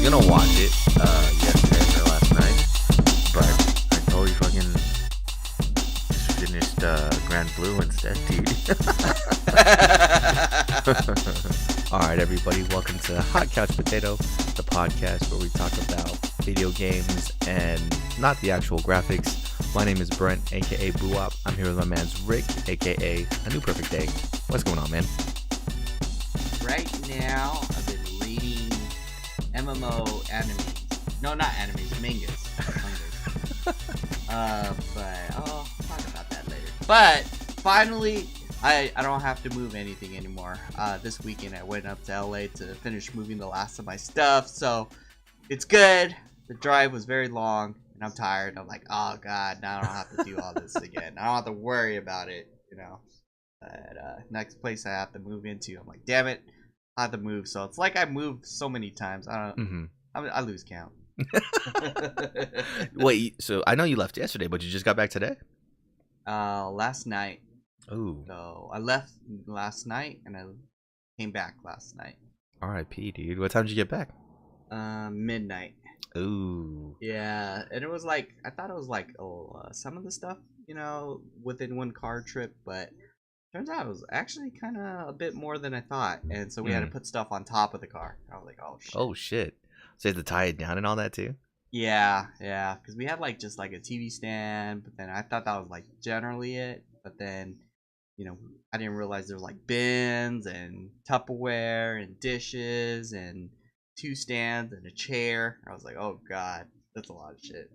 gonna watch it yesterday or last night, but I totally fucking finished Grand Blue instead, dude. Alright, everybody, welcome to Hot Couch Potato, the podcast where we talk about video games and not the actual graphics. My name is Brent, aka Buop. I'm here with my man's Rick, aka A New Perfect Day. What's going on, man? Right now, I've been reading MMO animes. No, not animes, mangas. But I'll talk about that later. But finally, I don't have to move anything anymore. This weekend I went up to LA to finish moving the last of my stuff, so it's good. The drive was very long, and I'm tired. I'm like, oh god, now I don't have to do all this again. I don't have to worry about it, you know. But next place I have to move into, I'm like, damn it, I have to move. So it's like I moved so many times. I lose count. Wait, so I know you left yesterday, but you just got back today? Last night. Ooh. So I left last night and I came back last night. R.I.P., dude. What time did you get back? Midnight. Ooh. Yeah, and it was like, I thought it was like, some of the stuff, you know, within one car trip, but turns out it was actually kind of a bit more than I thought. And so we had to put stuff on top of the car. I was like, oh shit. Oh shit. So you have to tie it down and all that too? Yeah, because we had like just like a TV stand, but then I thought that was like generally it. But then, you know, I didn't realize there was like bins and Tupperware and dishes and two stands and a chair. I was like, oh god, that's a lot of shit.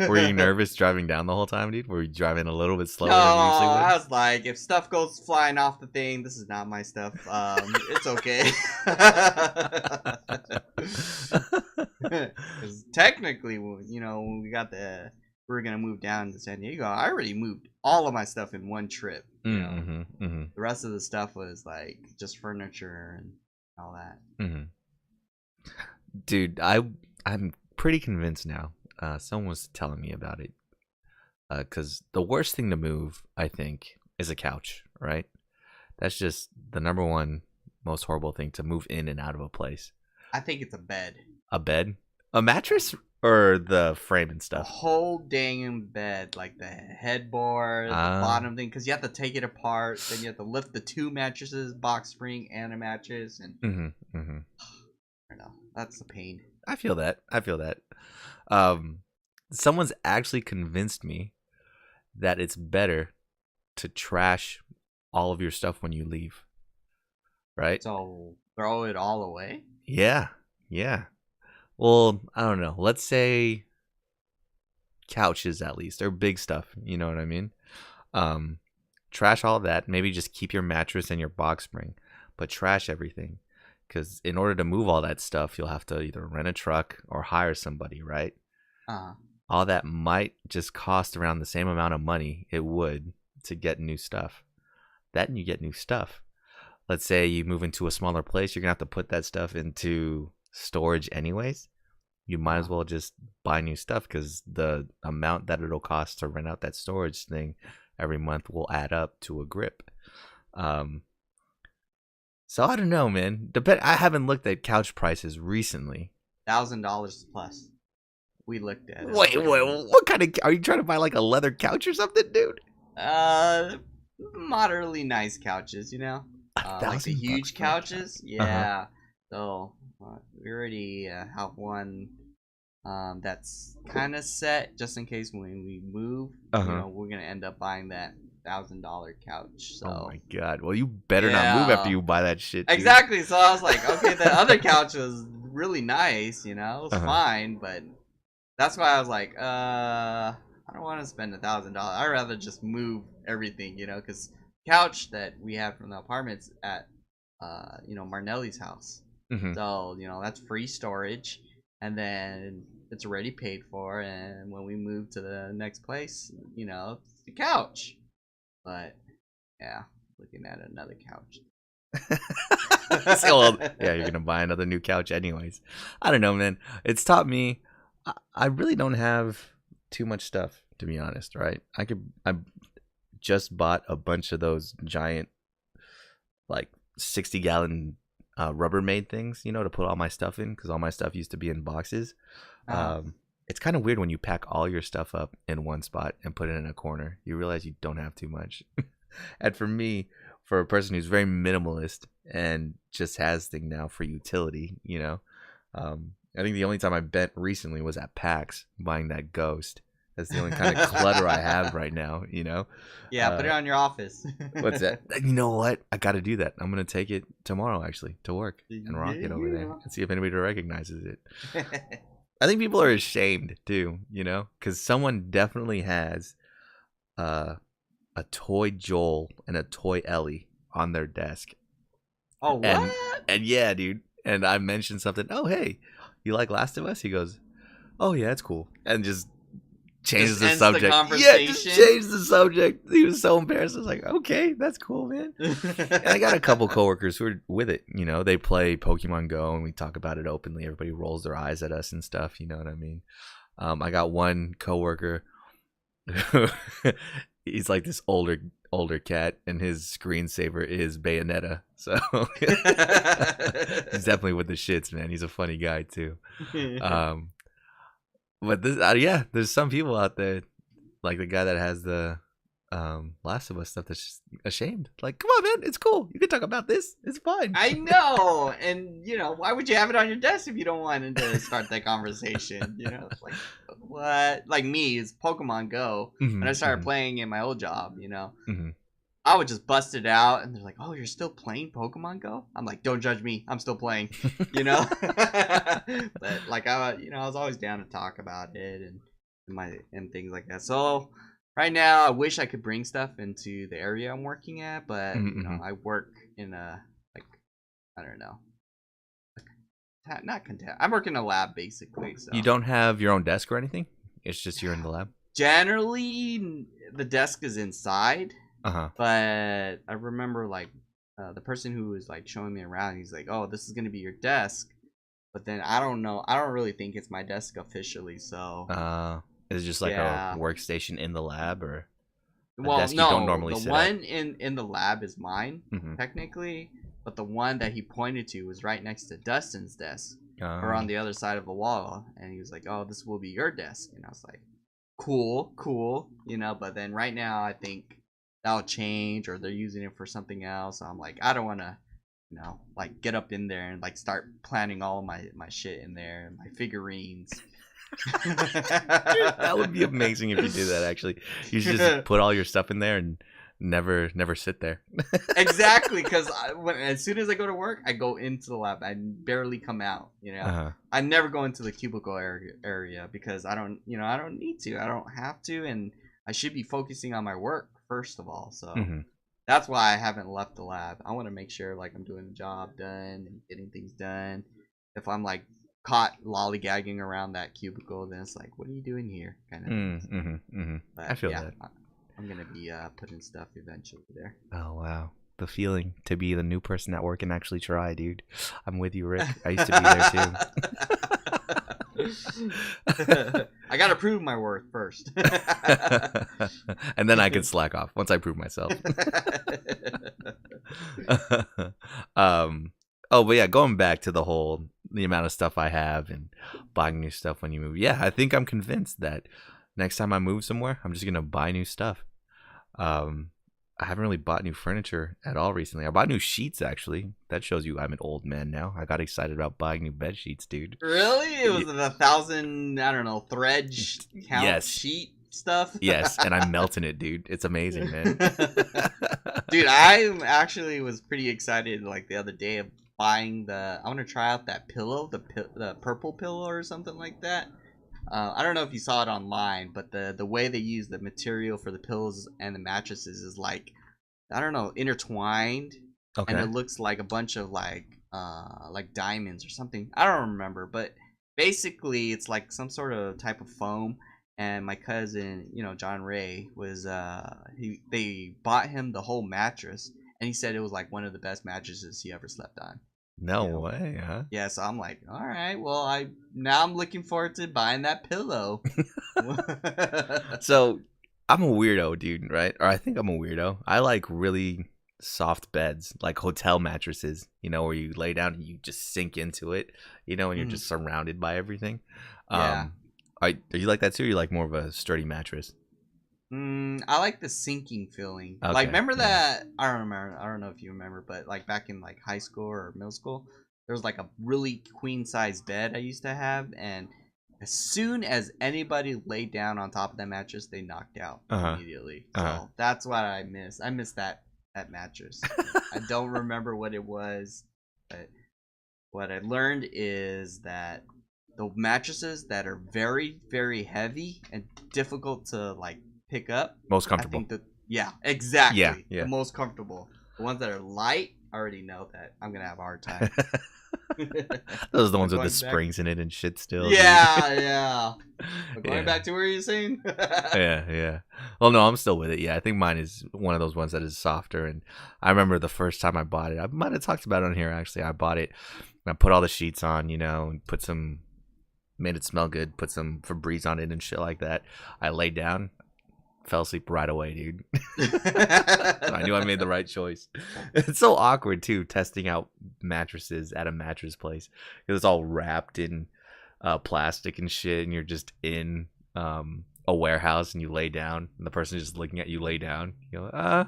Were you nervous driving down the whole time, dude? Were you driving a little bit slower No, than you usually would? I was like, if stuff goes flying off the thing, this is not my stuff. It's okay. Because technically, you know, when we were gonna move down to San Diego, I already moved all of my stuff in one trip. You know? The rest of the stuff was like just furniture and all that. Dude, I'm pretty convinced now. Someone was telling me about it. Because the worst thing to move, I think, is a couch, right? That's just the number one most horrible thing to move in and out of a place. I think it's a bed. A bed? A mattress? Or the frame and The stuff? whole dang bed, like the headboard, the bottom thing, because you have to take it apart. Then you have to lift the two mattresses, box spring, and a mattress, and I don't know. That's the pain. I feel that. Someone's actually convinced me that it's better to trash all of your stuff when you leave. Right? So throw it all away? Yeah. Well, I don't know. Let's say couches, at least, or big stuff. You know what I mean? Trash all that. Maybe just keep your mattress and your box spring, but trash everything. Because in order to move all that stuff, you'll have to either rent a truck or hire somebody, right? All that might just cost around the same amount of money it would to get new stuff. That and you get new stuff. Let's say you move into a smaller place, you're going to have to put that stuff into storage anyways. You might as well just buy new stuff because the amount that it'll cost to rent out that storage thing every month will add up to a grip. So I don't know, man. I haven't looked at couch prices recently. $1,000 plus. We looked at it. Wait, what kind of... Are you trying to buy like a leather couch or something, dude? Moderately nice couches, you know? Like the huge couches? Yeah. So, we already have one that's kind of set just in case when we move, you know, we're going to end up buying that $1,000 couch. So. Oh my god. Well, you better not move after you buy that shit, dude. Exactly. So I was like, okay, the other couch was really nice, you know? It was fine, but that's why I was like, I don't want to spend $1,000. I'd rather just move everything, you know, because couch that we have from the apartments at, you know, Marnelli's house. So, you know, that's free storage, and then it's already paid for, and when we move to the next place, you know, it's the couch. But, yeah, looking at another couch. So, yeah, you're going to buy another new couch anyways. I don't know, man. It's taught me... I really don't have too much stuff, to be honest, right? I just bought a bunch of those giant, like 60-gallon Rubbermaid things, to put all my stuff in, because all my stuff used to be in boxes. It's kind of weird when you pack all your stuff up in one spot and put it in a corner. You realize you don't have too much. And for me, for a person who's very minimalist and just has things now for utility, I think the only time I bent recently was at PAX buying that Ghost. That's the only kind of clutter I have right now, Yeah, put it on your office. What's that? You know what? I got to do that. I'm going to take it tomorrow, actually, to work and rock it over there and see if anybody recognizes it. I think people are ashamed, too, because someone definitely has a toy Joel and a toy Ellie on their desk. Oh, what? And yeah, dude. And I mentioned something. Oh, hey, you like Last of Us? He goes, oh, yeah, it's cool. And just changes the subject. Just changed the subject. He was so embarrassed. I was like, okay, that's cool, man. And I got a couple coworkers who are with it. They play Pokemon Go and we talk about it openly. Everybody rolls their eyes at us and stuff. You know what I mean? I got one coworker. He's like this older cat, and his screensaver is Bayonetta. So he's definitely with the shits, man. He's a funny guy too. But this, there's some people out there, like the guy that has the Last of Us stuff, that's just ashamed. Like, come on, man, it's cool. You can talk about this. It's fine. I know, and why would you have it on your desk if you don't want to start that conversation? It's like, what? Like me, it's Pokemon Go. When I started playing in my old job, I would just bust it out, and they're like, "Oh, you're still playing Pokemon Go?" I'm like, "Don't judge me. I'm still playing." But like I was always down to talk about it and things like that. So right now, I wish I could bring stuff into the area I'm working at, but I work in a I don't know, not content. I work in a lab basically. So you don't have your own desk or anything. It's just you're in the lab. Generally, the desk is inside. But I remember the person who was showing me around, he's like, "Oh, this is gonna be your desk," but then I don't know. I don't really think it's my desk officially. So is it just like a workstation in the lab, or well, desk no, you don't normally the sit one at? in the lab is mine technically, but the one that he pointed to was right next to Dustin's desk, or on the other side of the wall, and he was like, "Oh, this will be your desk," and I was like, "Cool, But then right now, I think that'll change, or they're using it for something else. So I'm like, I don't want to, get up in there and start planning all my shit in there, my figurines. Dude, that would be amazing if you did that. Actually, you should just put all your stuff in there and never sit there. Exactly, because as soon as I go to work, I go into the lab. I barely come out. I never go into the cubicle area because I don't need to. I don't have to, and I should be focusing on my work first of all. So that's why I haven't left the lab. I want to make sure I'm doing the job done and getting things done. If I'm caught lollygagging around that cubicle, then it's like, what are you doing here? Kind of. I feel that. I'm gonna be putting stuff eventually there. Oh wow, the feeling to be the new person at work and actually try, dude. I'm with you, Rick. I used to be there too. I gotta prove my worth first. And then I can slack off once I prove myself. But yeah, going back to the amount of stuff I have and buying new stuff when you move. Yeah, I think I'm convinced that next time I move somewhere, I'm just gonna buy new stuff. I haven't really bought new furniture at all recently. I bought new sheets, actually. That shows you I'm an old man now. I got excited about buying new bed sheets, dude. Really? It was 1,000, I don't know, thread count sheet stuff? Yes, and I'm melting it, dude. It's amazing, man. Dude, I actually was pretty excited the other day of buying I want to try out that pillow, the purple pillow or something like that. I don't know if you saw it online, but the way they use the material for the pillows and the mattresses is I don't know, intertwined. Okay. And it looks like a bunch of diamonds or something. I don't remember, but basically it's some sort of type of foam. And my cousin, John Ray, was they bought him the whole mattress, and he said it was one of the best mattresses he ever slept on. No way, huh? Yeah, so I'm like, all right, well, I'm looking forward to buying that pillow. So I'm a weirdo, dude, right? Or I think I'm a weirdo. I like really soft beds, like hotel mattresses, where you lay down and you just sink into it, and you're just surrounded by everything. Yeah. Are you like that too? Or you like more of a sturdy mattress? I like the sinking feeling. Like, Okay. remember Yeah. that? I don't remember. I don't know if you remember, but like back in like high school or middle school, there was like a really queen size bed I used to have, and as soon as anybody laid down on top of that mattress, they knocked out Uh-huh. immediately. Uh-huh. So that's what I miss. I miss that mattress. I don't remember what it was, but what I learned is that the mattresses that are very, very heavy and difficult to like pick up, Most I comfortable. think that exactly. Yeah. Yeah. The most comfortable. The ones that are light, I already know that I'm gonna have a hard time. Those are the ones with Going the back- springs in it and shit still. Yeah. But going Yeah. back to where you're saying. Yeah. Well, no, I'm still with it. Yeah, I think mine is one of those ones that is softer. And I remember the first time I bought it, I might have talked about it on here actually. I bought it, and I put all the sheets on, and made it smell good, put some Febreze on it and shit like that. I laid down, fell asleep right away, dude. So I knew I made the right choice. It's so awkward too, testing out mattresses at a mattress place because it's all wrapped in plastic and shit, and you're just in a warehouse and you lay down, and the person just looking at you lay down. You go,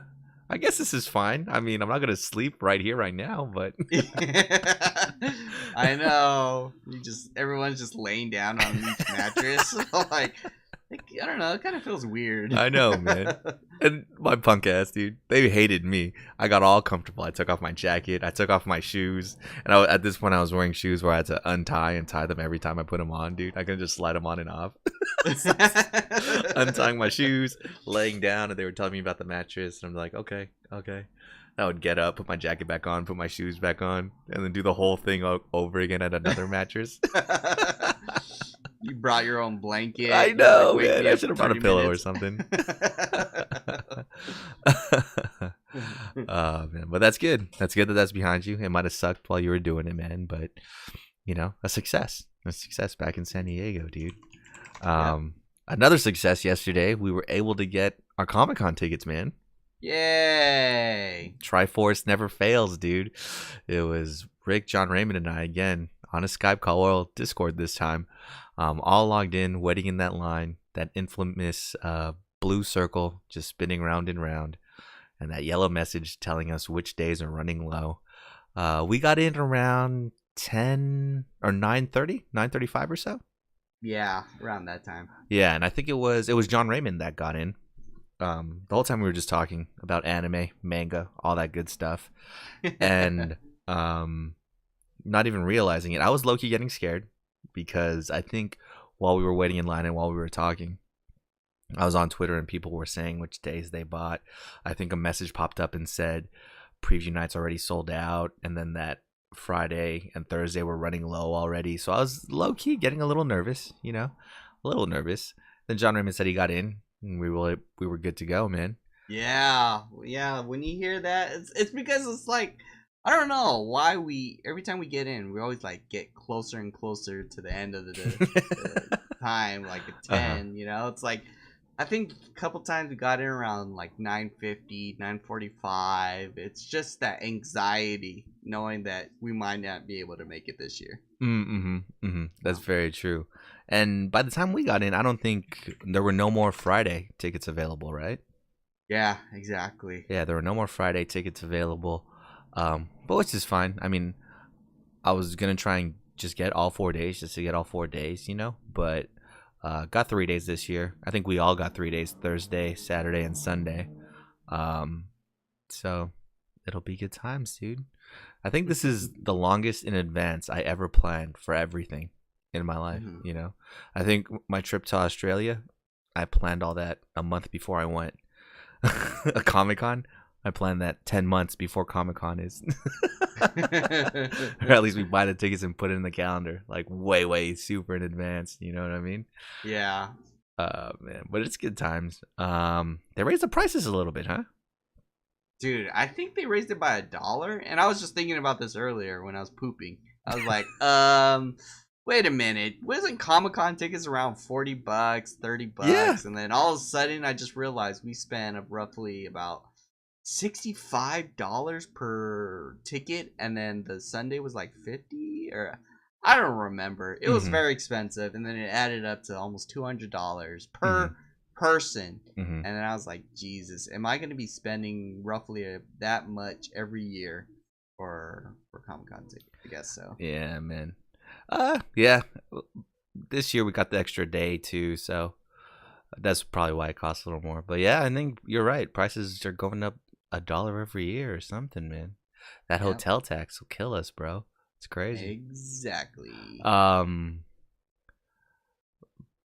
I guess this is fine. I mean, I'm not gonna sleep right here, right now, but I know. Everyone's just laying down on each mattress. like I don't know. It kind of feels weird. I know, man. And my punk ass, dude, they hated me. I got all comfortable. I took off my jacket. I took off my shoes. And at this point, I was wearing shoes where I had to untie and tie them every time I put them on, dude. I couldn't just slide them on and off. Untying my shoes, laying down, and they were telling me about the mattress. And I'm like, okay. I would get up, put my jacket back on, put my shoes back on, and then do the whole thing over again at another mattress. You brought your own blanket. I know, like, man. I should have brought a pillow or something. Man. But that's good. That's good that's behind you. It might have sucked while you were doing it, man. But, a success. A success back in San Diego, dude. Another success yesterday. We were able to get our Comic-Con tickets, man. Yay. Triforce never fails, dude. It was Rick, John Raymond, and I again on a Skype call or Discord this time. All logged in, waiting in that line, that infamous blue circle just spinning round and round, and that yellow message telling us which days are running low. We got in around 10 or 9:30, 9:35 or so. Yeah, around that time. Yeah, and I think it was John Raymond that got in. The whole time we were just talking about anime, manga, all that good stuff, and not even realizing it. I was low-key getting scared because I think while we were waiting in line and while we were talking, I was on Twitter and people were saying which days they bought. I think a message popped up and said preview nights already sold out, and then that Friday and Thursday were running low already. So I was low-key getting a little nervous, a little nervous. Then John Raymond said he got in, and we were good to go, man. Yeah. When you hear that, it's because it's like, I don't know why every time we get in, we always like get closer and closer to the end of the time, like a 10. It's like, I think a couple times we got in around like 9:50, 9:45. It's just that anxiety knowing that we might not be able to make it this year. That's very true. And by the time we got in, I don't think there were no more Friday tickets available, right? Yeah, exactly. Yeah, there were no more Friday tickets available, but which is fine. I mean, I was gonna try and just get all 4 days, just to get all 4 days, but got 3 days this year. I think we all got 3 days: Thursday, Saturday, and Sunday. So it'll be good times, dude. I think this is the longest in advance I ever planned for everything in my life. I think my trip to Australia, I planned all that a month before I went. A Comic-Con, I planned that 10 months before Comic-Con is. Or at least we buy the tickets and put it in the calendar, like way super in advance. You know what I mean? Yeah. Man, but it's good times. They raised the prices a little bit, huh? Dude, I think they raised it by $1, and I was just thinking about this earlier when I was pooping. I was like, wait a minute, wasn't Comic-Con tickets around $40, $30? Yeah. And then all of a sudden, I just realized we spent roughly about $65 per ticket, and then the Sunday was like 50, or I don't remember. It was very expensive, and then it added up to almost $200 per person. And then I was like, Jesus, am I going to be spending roughly that much every year for Comic-Con ticket? I guess so. Yeah, man. Yeah. This year we got the extra day too, so that's probably why it costs a little more. But yeah, I think you're right. Prices are going up $1 every year or something, man. That hotel tax will kill us, bro. It's crazy. Exactly.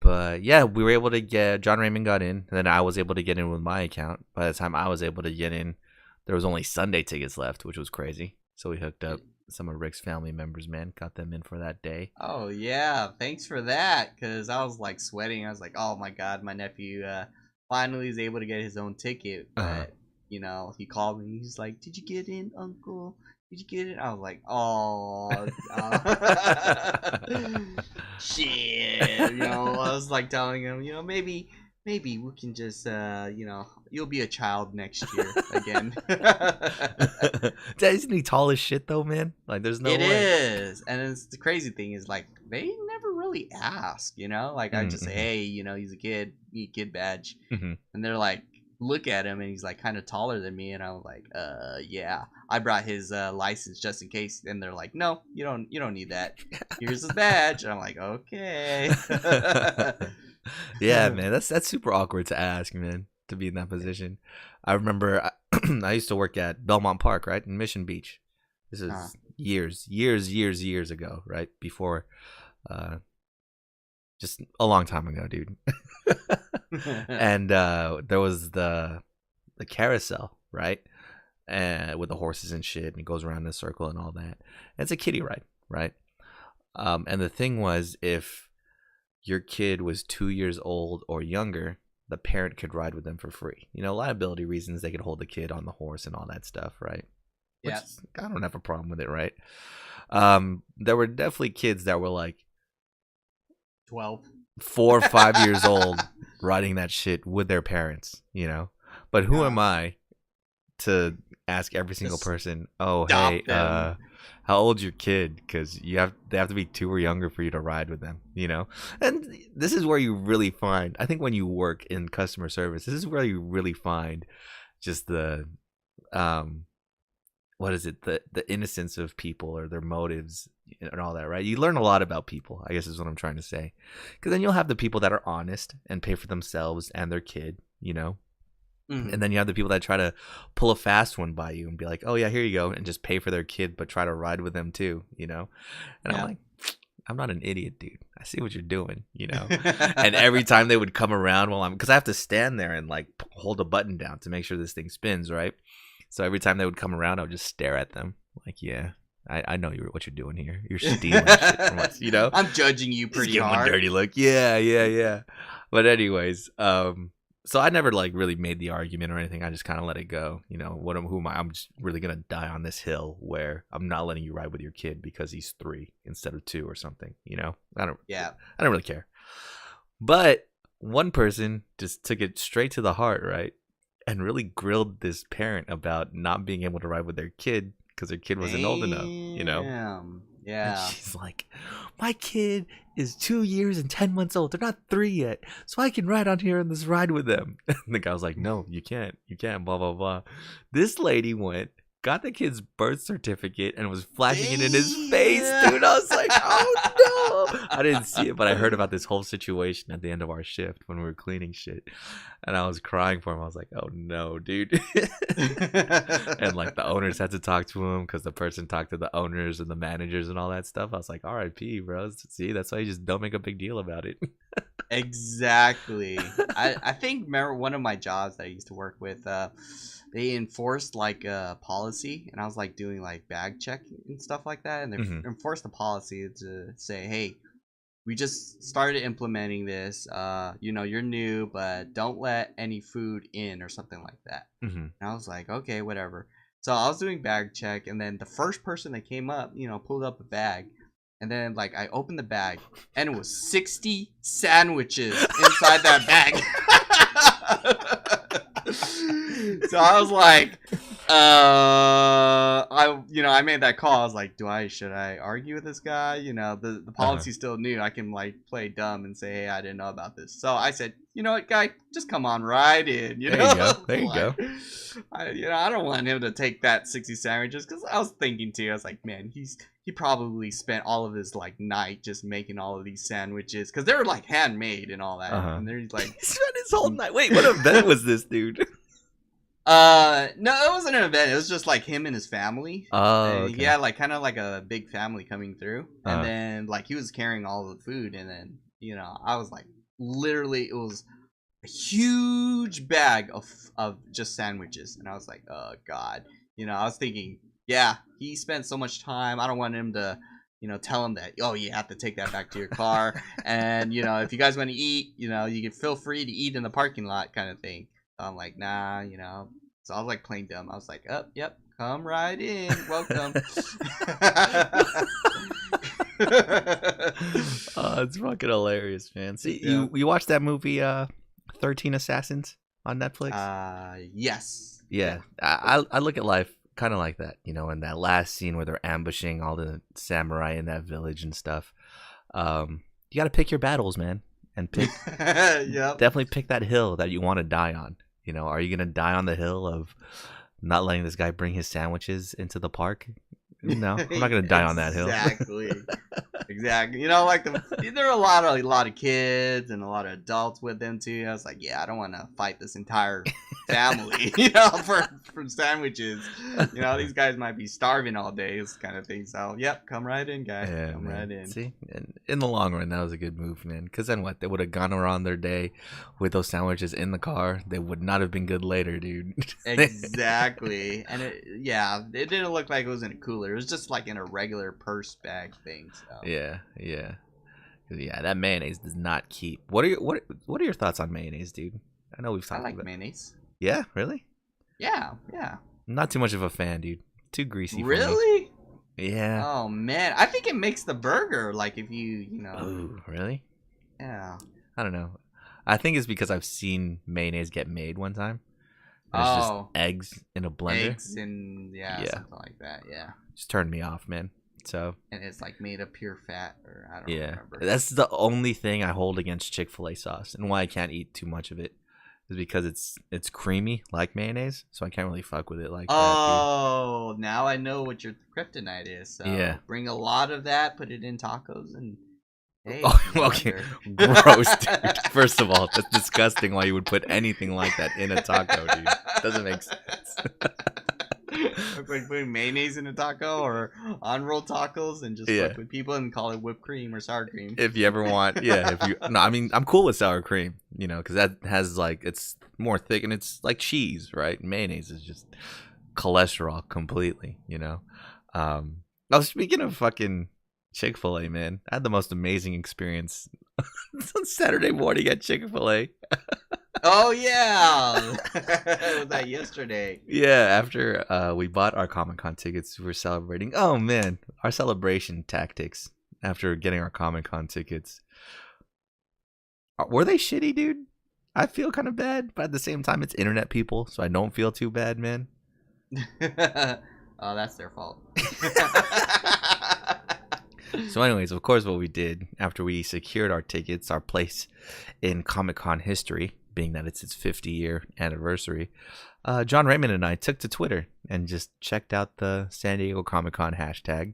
But yeah, we were able to get John Raymond got in, and then I was able to get in with my account. By the time I was able to get in, there was only Sunday tickets left, which was crazy. So we hooked up some of Rick's family members, man, got them in for that day. Oh yeah, thanks for that. Cause I was like sweating. I was like, oh my god, my nephew finally is able to get his own ticket. But you know, he called me. He's like, "Did you get in, Uncle? Did you get it?" I was like, "Oh, shit." You know, I was like telling him, you know, maybe we can just, you know, you'll be a child next year again. Isn't he tall as shit though, man? Like, there's no way. It is, and it's, the crazy thing is, like, they never really ask, you know. Like, I just say, hey, you know, he's a kid, need a kid badge, and they're like, look at him, and he's like kind of taller than me, and I was like, yeah, I brought his license just in case, and they're like, no, you don't need that. Here's his badge, and I'm like, okay. Yeah, man, that's super awkward to ask, man, to be in that position. I remember I used to work at Belmont Park, right, in Mission Beach. This is years ago, right, before, just a long time ago, dude. And there was the carousel, right, with the horses and shit, and it goes around in a circle and all that. And it's a kiddie ride, right? And the thing was, if your kid was 2 years old or younger, the parent could ride with them for free. You know, liability reasons, they could hold the kid on the horse and all that stuff, right? Yeah. I don't have a problem with it, right? There were definitely kids that were like 12, 4 or 5 years old riding that shit with their parents, you know? But who am I to ask every single person, oh, hey, how old's your kid? Because they have to be 2 or younger for you to ride with them, you know? And this is where you really find, I think when you work in customer service, this is where you really find just the, what is it? The innocence of people or their motives and all that, right? You learn a lot about people, I guess is what I'm trying to say. Because then you'll have the people that are honest and pay for themselves and their kid, you know? And then you have the people that try to pull a fast one by you and be like, oh yeah, here you go, and just pay for their kid but try to ride with them too, you know? And I'm like, I'm not an idiot, dude. I see what you're doing, you know? And every time they would come around because I have to stand there and like hold a button down to make sure this thing spins, right? So every time they would come around, I would just stare at them like, yeah, I know what you're doing here. You're stealing shit from us, you know? I'm judging you pretty hard. Give them a dirty look. Yeah. But anyways, so I never like really made the argument or anything. I just kind of let it go. You know, who am I? I'm just really gonna die on this hill where I'm not letting you ride with your kid because he's 3 instead of 2 or something. You know, I don't really care. But one person just took it straight to the heart, right, and really grilled this parent about not being able to ride with their kid because their kid wasn't old enough. You know. Yeah. And she's like, my kid is 2 years and 10 months old. They're not 3 yet. So I can ride on here on this ride with them. And the guy was like, no, you can't. You can't, blah, blah, blah. This lady went, got the kid's birth certificate, and was flashing it in his face, dude. I was like, oh, no. I didn't see it, but I heard about this whole situation at the end of our shift when we were cleaning shit. And I was crying for him. I was like, oh, no, dude. And, like, the owners had to talk to him because the person talked to the owners and the managers and all that stuff. I was like, RIP, bro. See, that's why you just don't make a big deal about it. Exactly. I think, remember one of my jobs that I used to work with, they enforced like a policy, and I was like doing like bag check and stuff like that, and they enforced the policy to say, hey, we just started implementing this, you know, you're new, but don't let any food in or something like that. And I was like, okay, whatever. So I was doing bag check, and then the first person that came up, you know, pulled up a bag, and then like I opened the bag, and it was 60 sandwiches inside that bag. So I was like, I made that call. I was like, should I argue with this guy? You know, the policy's still new. I can like play dumb and say, hey, I didn't know about this. So I said, you know what, guy, just come on right in. You There know, you go. There you go. I don't want him to take that 60 sandwiches because I was thinking too. I was like, man, he probably spent all of his like night just making all of these sandwiches because they were like handmade and all that. And they're like, he spent his whole night. Wait, what event was this, dude? No, it wasn't an event. It was just like him and his family. Oh, okay. Yeah, like kind of like a big family coming through, and then like he was carrying all the food, and then I was like, literally, it was a huge bag of just sandwiches, and I was like, oh god, I was thinking, yeah, he spent so much time. I don't want him to, tell him that, oh, you have to take that back to your car, and if you guys want to eat, you can feel free to eat in the parking lot, kind of thing. So I'm like, nah, So I was like playing dumb. I was like, oh, yep, come right in, welcome. Oh, it's fucking hilarious, man. See, you watched that movie, 13 Assassins on Netflix? Yes. Yeah, I look at life kind of like that, in that last scene where they're ambushing all the samurai in that village and stuff. You got to pick your battles, man, and pick. Yep. Definitely pick that hill that you want to die on. Are you gonna die on the hill of not letting this guy bring his sandwiches into the park? No, I'm not gonna die on that hill. Exactly. Like there are a lot of kids and a lot of adults with them too. I was like, yeah, I don't want to fight this entire family, for sandwiches. These guys might be starving all day, this kind of thing. So, yep, come right in, guy. Yeah, come right in. See, and in the long run, that was a good move, man. Because then what? They would have gone around their day with those sandwiches in the car. They would not have been good later, dude. Exactly. And it didn't look like it was in a cooler. It was just like in a regular purse bag thing. So. Yeah. That mayonnaise does not keep. What are your thoughts on mayonnaise, dude? I know we've talked about mayonnaise. Yeah, really? Yeah. Not too much of a fan, dude. Too greasy. Really? Yeah. Oh man, I think it makes the burger like if you. Ooh, really? Yeah. I don't know. I think it's because I've seen mayonnaise get made one time. It's just eggs in a blender. Eggs and something like that. Yeah. Just turned me off, man. So. And it's like made of pure fat, or I don't remember. That's the only thing I hold against Chick-fil-A sauce, and why I can't eat too much of it is because it's creamy like mayonnaise, so I can't really fuck with it like that. Oh, now I know what your kryptonite is. So yeah. Bring a lot of that, put it in tacos, and. Hey, okay. Gross, dude. First of all, that's disgusting why you would put anything like that in a taco, dude. Doesn't make sense. Like putting mayonnaise in a taco or on-roll tacos and just fuck with people and call it whipped cream or sour cream. If you ever want, I'm cool with sour cream, because that has like, it's more thick and it's like cheese, right? Mayonnaise is just cholesterol completely, speaking of fucking Chick-fil-A, man, I had the most amazing experience on Saturday morning at Chick-fil-A. Oh yeah. Was that yesterday? Yeah, after we bought our Comic-Con tickets, we were celebrating. Oh man, our celebration tactics after getting our Comic-Con tickets. Were they shitty, dude? I feel kind of bad, but at the same time it's internet people, so I don't feel too bad, man. Oh, that's their fault. So anyways, of course, what we did after we secured our tickets, our place in Comic-Con history, being that it's its 50-year anniversary, John Raymond and I took to Twitter and just checked out the San Diego Comic-Con hashtag.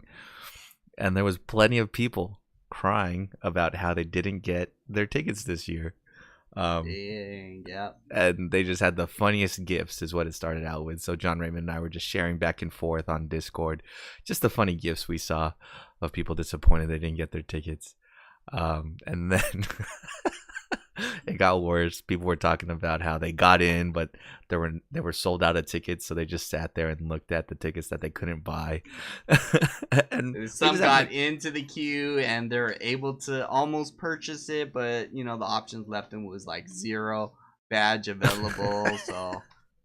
And there was plenty of people crying about how they didn't get their tickets this year. Yeah. And they just had the funniest gifs is what it started out with. So John Raymond and I were just sharing back and forth on Discord just the funny gifs we saw of people disappointed they didn't get their tickets. And then it got worse. People were talking about how they got in, but they were sold out of tickets, so they just sat there and looked at the tickets that they couldn't buy. And some got into the queue and they're able to almost purchase it, but the options left them was like 0 badge available. So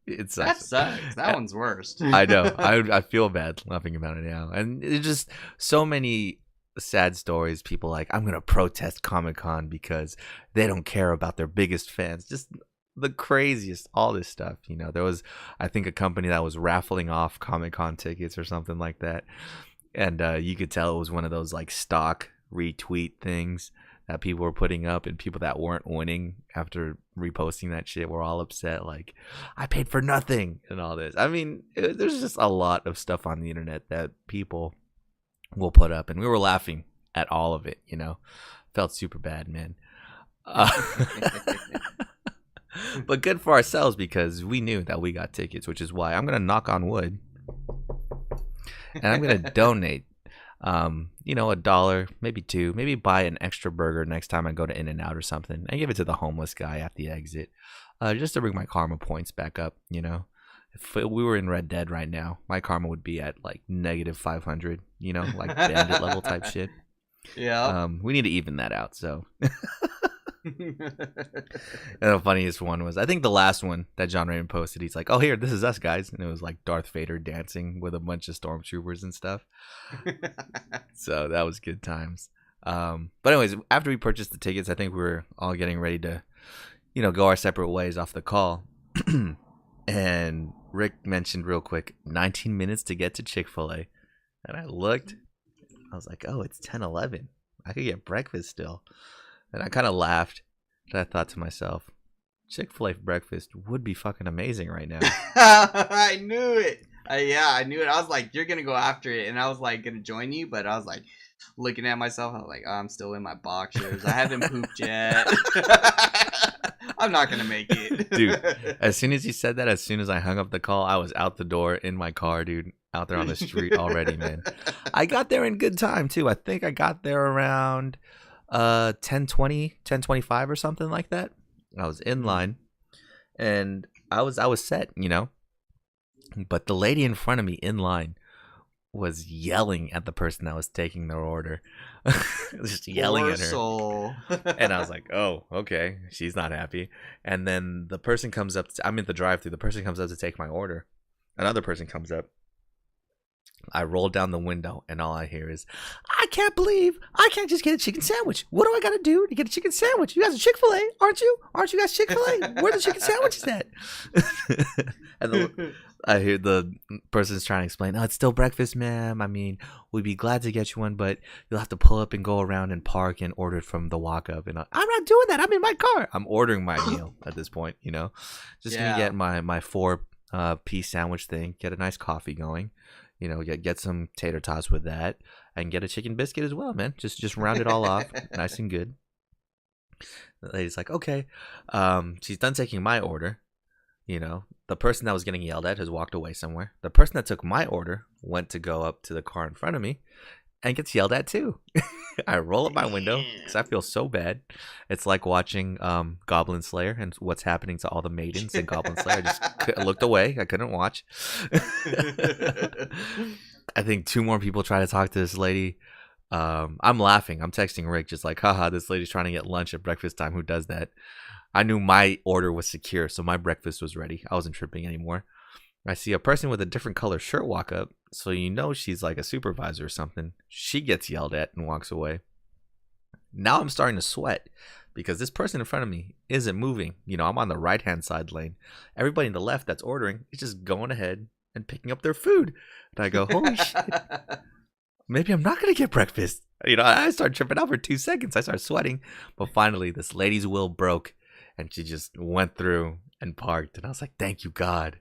that sucks. That one's worst. I know. I feel bad laughing about it now, and it's just so many sad stories. People like, I'm gonna protest Comic-Con because they don't care about their biggest fans. Just the craziest, all this stuff. There was, I think, a company that was raffling off Comic-Con tickets or something like that. And you could tell it was one of those like stock retweet things that people were putting up, and people that weren't winning after reposting that shit were all upset, like, I paid for nothing and all this. I mean, there's just a lot of stuff on the internet that people will put up, and we were laughing at all of it. Felt super bad, man. But good for ourselves, because we knew that we got tickets, which is why I'm gonna knock on wood, and I'm gonna donate $1, maybe $2, maybe buy an extra burger next time I go to In-N-Out or something, and give it to the homeless guy at the exit, just to bring my karma points back up. If we were in Red Dead right now, my karma would be at like -500, like bandit level type shit. Yeah. We need to even that out. So and the funniest one was, I think, the last one that John Raymond posted. He's like, "Oh, here, this is us, guys," and it was like Darth Vader dancing with a bunch of stormtroopers and stuff. So that was good times. But anyways, after we purchased the tickets, I think we were all getting ready to, go our separate ways off the call. And Rick mentioned real quick, 19 minutes to get to Chick-fil-A. And I looked, I was like, oh, it's 10:11. I could get breakfast still. And I kind of laughed. And I thought to myself, Chick-fil-A for breakfast would be fucking amazing right now. I knew it. I knew it. I was like, you're going to go after it. And I was like, going to join you. But I was like, looking at myself, I was like, oh, I'm still in my boxers. I haven't pooped yet. I'm not going to make it. Dude, as soon as he said that, as soon as I hung up the call, I was out the door in my car, dude. Out there on the street already, man. I got there in good time, too. I think I got there around 10:20, 10:25 or something like that. I was in line, and I was set, But the lady in front of me in line was yelling at the person that was taking their order. Just yelling Poor at her. Soul. And I was like, oh, okay. She's not happy. And then the person comes up. I'm in the drive-thru. The person comes up to take my order. Another person comes up. I roll down the window, and all I hear is, I can't believe I can't just get a chicken sandwich. What do I got to do to get a chicken sandwich? You guys are Chick-fil-A, aren't you? Aren't you guys Chick-fil-A? Where the chicken sandwiches at? And I hear the person's trying to explain, oh, it's still breakfast, ma'am. I mean, we'd be glad to get you one, but you'll have to pull up and go around and park and order it from the walk-up. And I'm not doing that. I'm in my car. I'm ordering my meal at this point, Just going to get my 4-piece sandwich thing, get a nice coffee going. Get some tater tots with that, and get a chicken biscuit as well, man. Just round it all off, nice and good. The lady's like, okay. She's done taking my order. The person that was getting yelled at has walked away somewhere. The person that took my order went to go up to the car in front of me and gets yelled at too. I roll up my window because I feel so bad. It's like watching Goblin Slayer and what's happening to all the maidens in Goblin Slayer. I just looked away. I couldn't watch. I think 2 more people try to talk to this lady. I'm laughing. I'm texting Rick just like, haha, this lady's trying to get lunch at breakfast time. Who does that? I knew my order was secure, so my breakfast was ready. I wasn't tripping anymore. I see a person with a different color shirt walk up, so she's like a supervisor or something. She gets yelled at and walks away. Now I'm starting to sweat because this person in front of me isn't moving. I'm on the right-hand side lane. Everybody in the left that's ordering is just going ahead and picking up their food. And I go, holy shit. Maybe I'm not going to get breakfast. I start tripping out for 2 seconds. I start sweating. But finally, this lady's will broke, and she just went through and parked. And I was like, thank you, God.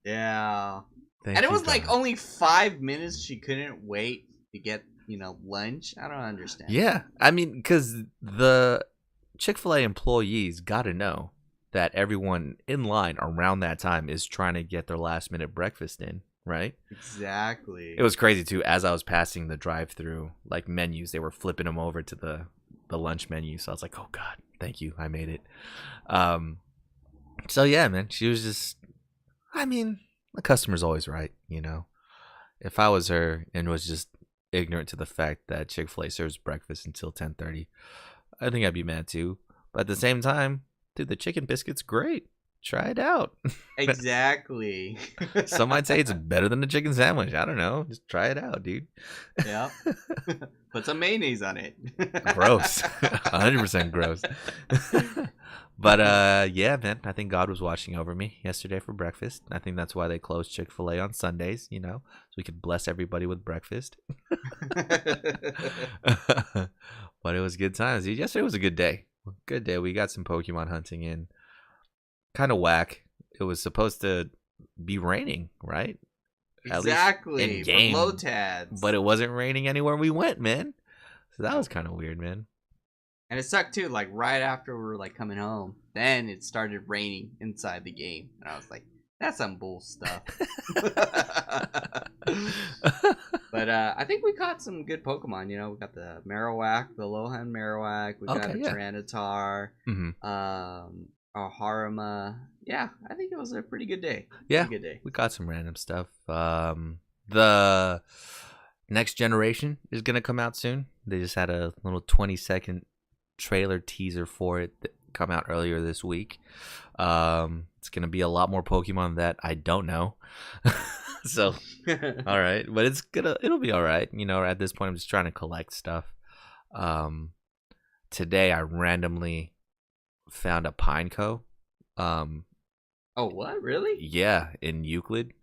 Yeah. Thank and it you, was God. like only 5 minutes. She couldn't wait to get, lunch. I don't understand. Yeah. I mean, because the Chick-fil-A employees got to know that everyone in line around that time is trying to get their last-minute breakfast in, right? Exactly. It was crazy, too. As I was passing the drive-thru, like, menus, they were flipping them over to the lunch menu. So I was like, oh, God, thank you. I made it. So, yeah, man, she was just... I mean, the customer's always right, If I was her and was just ignorant to the fact that Chick-fil-A serves breakfast until 10:30, I think I'd be mad too. But at the same time, dude, the chicken biscuit's great. Try it out. Exactly. Some might say it's better than the chicken sandwich. I don't know. Just try it out, dude. Yep. Put some mayonnaise on it. Gross. 100% gross. But yeah, man, I think God was watching over me yesterday for breakfast. I think that's why they closed Chick-fil-A on Sundays, so we could bless everybody with breakfast. But it was good times. Dude. Yesterday was a good day. Good day. We got some Pokemon hunting in. Kind of whack. It was supposed to be raining, right? Exactly. At least in game. For Lotads. But it wasn't raining anywhere we went, man. So that was kind of weird, man. And it sucked too, like right after we were like coming home, then it started raining inside the game. And I was like, that's some bull stuff. But I think we caught some good Pokemon, We got the Marowak, the Lohan Marowak, we got a Tyranitar, a Harima. Yeah, I think it was a pretty good day. Yeah, good day. We got some random stuff. The next generation is going to come out soon. They just had a little 20-second trailer teaser for it that come out earlier this week. It's gonna be a lot more Pokemon that I don't know. So all right, but it'll be all right. At this point I'm just trying to collect stuff. Today I randomly found a Pineco. Oh, what? Really? Yeah, in Euclid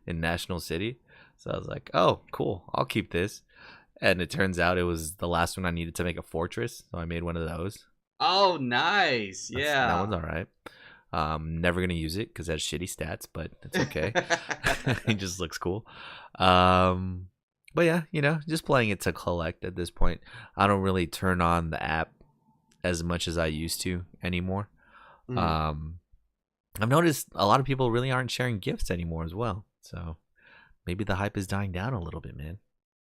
in National City. So I was like, oh cool, I'll keep this. And it turns out it was the last one I needed to make a fortress, so I made one of those. Oh, nice! Yeah, that one's all right. Never gonna use it because it has shitty stats, but it's okay. It just looks cool. But yeah, just playing it to collect at this point. I don't really turn on the app as much as I used to anymore. I've noticed a lot of people really aren't sharing gifts anymore as well. So maybe the hype is dying down a little bit, man.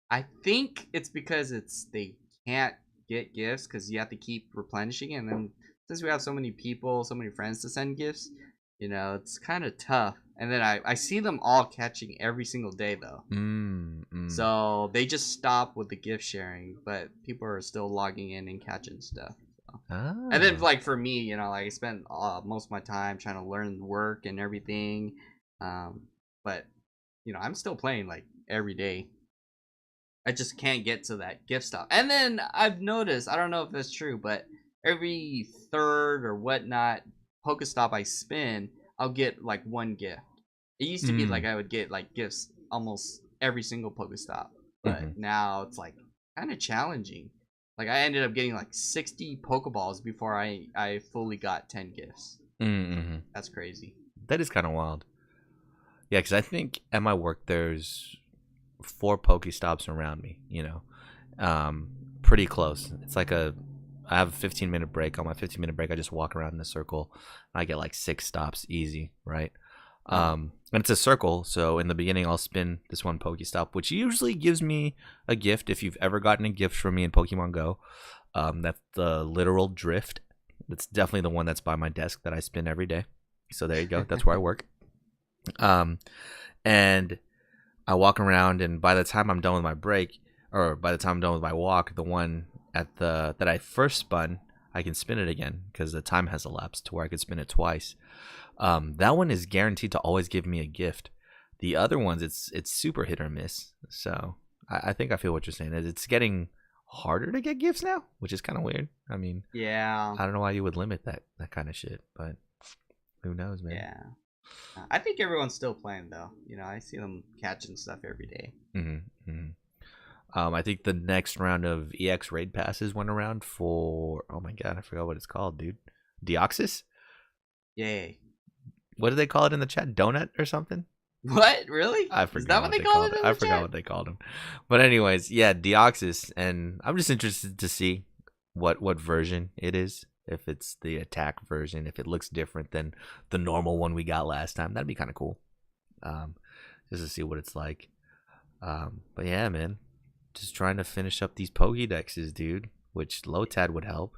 I think it's because they can't get gifts because you have to keep replenishing it. And then since we have so many people, so many friends to send gifts, it's kind of tough. And then I see them all catching every single day though. So they just stop with the gift sharing, but people are still logging in and catching stuff. So. And then like for me, I spend most of my time trying to learn work and everything. But I'm still playing like every day. I just can't get to that gift stop. And then I've noticed, I don't know if that's true, but every third or whatnot Pokestop I spin, I'll get like one gift. It used to be like I would get like gifts almost every single Pokestop. But now it's like kind of challenging. Like I ended up getting like 60 Pokeballs before I fully got 10 gifts. That's crazy. That is kind of wild. Yeah, because I think at my work there's 4 Pokestops around me, pretty close. It's like I have a 15-minute break. On my 15-minute break, I just walk around in a circle. And I get like 6 stops easy, right? And it's a circle, so in the beginning, I'll spin this one Pokestop, which usually gives me a gift. If you've ever gotten a gift from me in Pokemon Go, that's the literal drift. That's definitely the one that's by my desk that I spin every day. So there you go. That's where I work. And I walk around, and by the time I'm done with my break, or by the time I'm done with my walk, the one that I first spun, I can spin it again because the time has elapsed to where I could spin it twice. That one is guaranteed to always give me a gift. The other ones, it's super hit or miss. So I think I feel what you're saying. It's getting harder to get gifts now, which is kind of weird. I mean, yeah, I don't know why you would limit that kind of shit, but who knows, man. Yeah. I think everyone's still playing though. I see them catching stuff every day. I think the next round of EX raid passes went around for, oh my god, I forgot what it's called, dude. Deoxys? Yay. What do they call it in the chat? Donut or something? What? Really? I forgot. Is that what they call it in the chat? I forgot what they called him. But anyways, yeah, Deoxys, and I'm just interested to see what version it is. If it's the attack version, if it looks different than the normal one we got last time, that'd be kind of cool. Just to see what it's like. But yeah, man, just trying to finish up these Pokédexes, dude, which Lotad would help.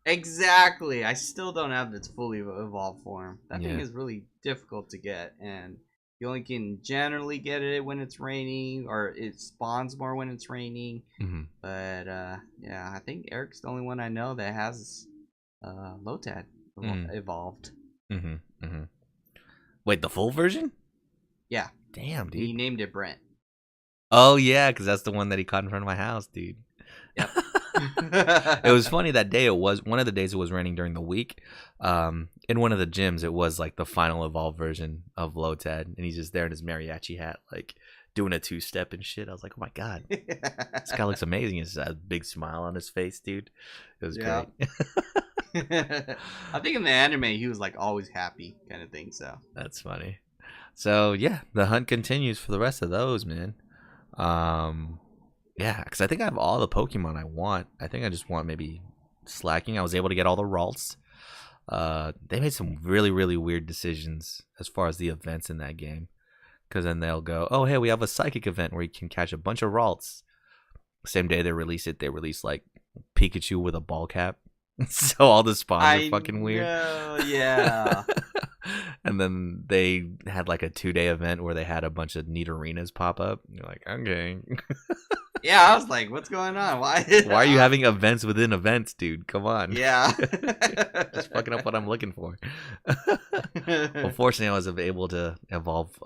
Exactly. I still don't have its fully evolved form. That thing is really difficult to get, and you only can generally get it when it's raining, or it spawns more when it's raining. But yeah, I think Eric's the only one I know that has Lotad evolved. Wait, the full version? Yeah, Damn, he dude. named it Brent. Oh yeah, because that's the one that he caught in front of my house, dude. Yep. It was funny that day. It was one of the days it was raining during the week. In one of the gyms, it was like the final evolved version of Lotad, and he's just there in his mariachi hat, like doing a 2-step and shit. I was like, oh my god, this guy looks amazing. He has a big smile on his face, dude. It was Yeah. great. I think in the anime he was like always happy kind of thing. So That's funny. So yeah, the hunt continues for the rest of those, man. Um, yeah, because I think I have all the Pokemon I want. I think I just want maybe Slacking. I was able to get all the Ralts. They made some really, really weird decisions as far as the events in that game. Because then they'll go, oh, hey, we have a psychic event where you can catch a bunch of Ralts. Same day they release it, they release like Pikachu with a ball cap. So all the spawns are fucking weird. Yeah. And then they had like a 2-day event where they had a bunch of neat arenas pop up. You're like, okay. Yeah, I was like, what's going on? Why are you having events within events, dude? Come on. Yeah. Just fucking up what I'm looking for. Well, fortunately, I was able to evolve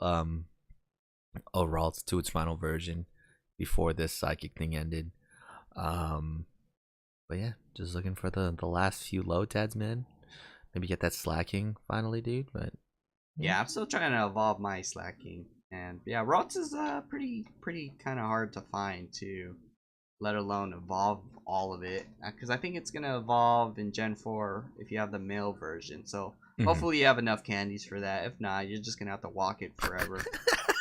Ralts to its final version before this psychic thing ended. But yeah, just looking for the last few Lotads, man. Maybe get that Slacking finally, dude. But yeah, I'm still trying to evolve my Slacking, and yeah, Ralts is pretty kind of hard to find too, let alone evolve all of it. Because I think it's gonna evolve in Gen 4 if you have the male version. So hopefully you have enough candies for that. If not, you're just gonna have to walk it forever.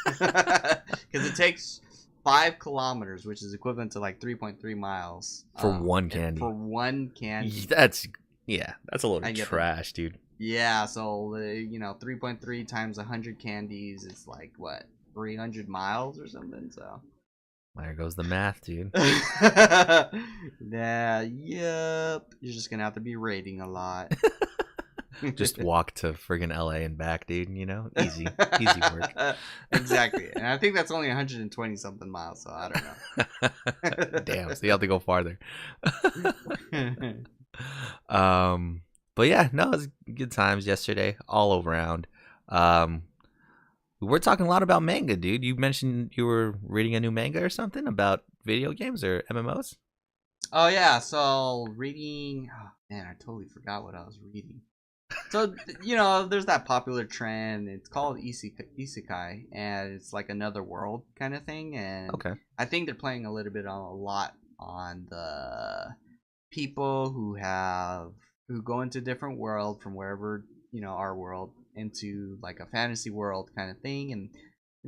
Because it takes 5 kilometers, which is equivalent to like 3.3 miles for one candy. For one candy. That's a load of trash, dude. Yeah, so 3.3 times 100 candies is like what, 300 miles or something. So there goes the math, dude. Yeah, yep. You're just gonna have to be raiding a lot. Just walk to friggin' LA and back, dude. You know, easy work. Exactly, and I think that's only 120 something miles. So I don't know. Damn, so you have to go farther. But yeah, no, it was good times yesterday, all around. We're talking a lot about manga, dude. You mentioned you were reading a new manga or something about video games or MMOs. Oh yeah, so reading. Oh man, I totally forgot what I was reading. So there's that popular trend. It's called isekai, and it's like another world kind of thing. And okay, I think they're playing a little bit on a lot on the people who go into a different world from wherever our world into like a fantasy world kind of thing. And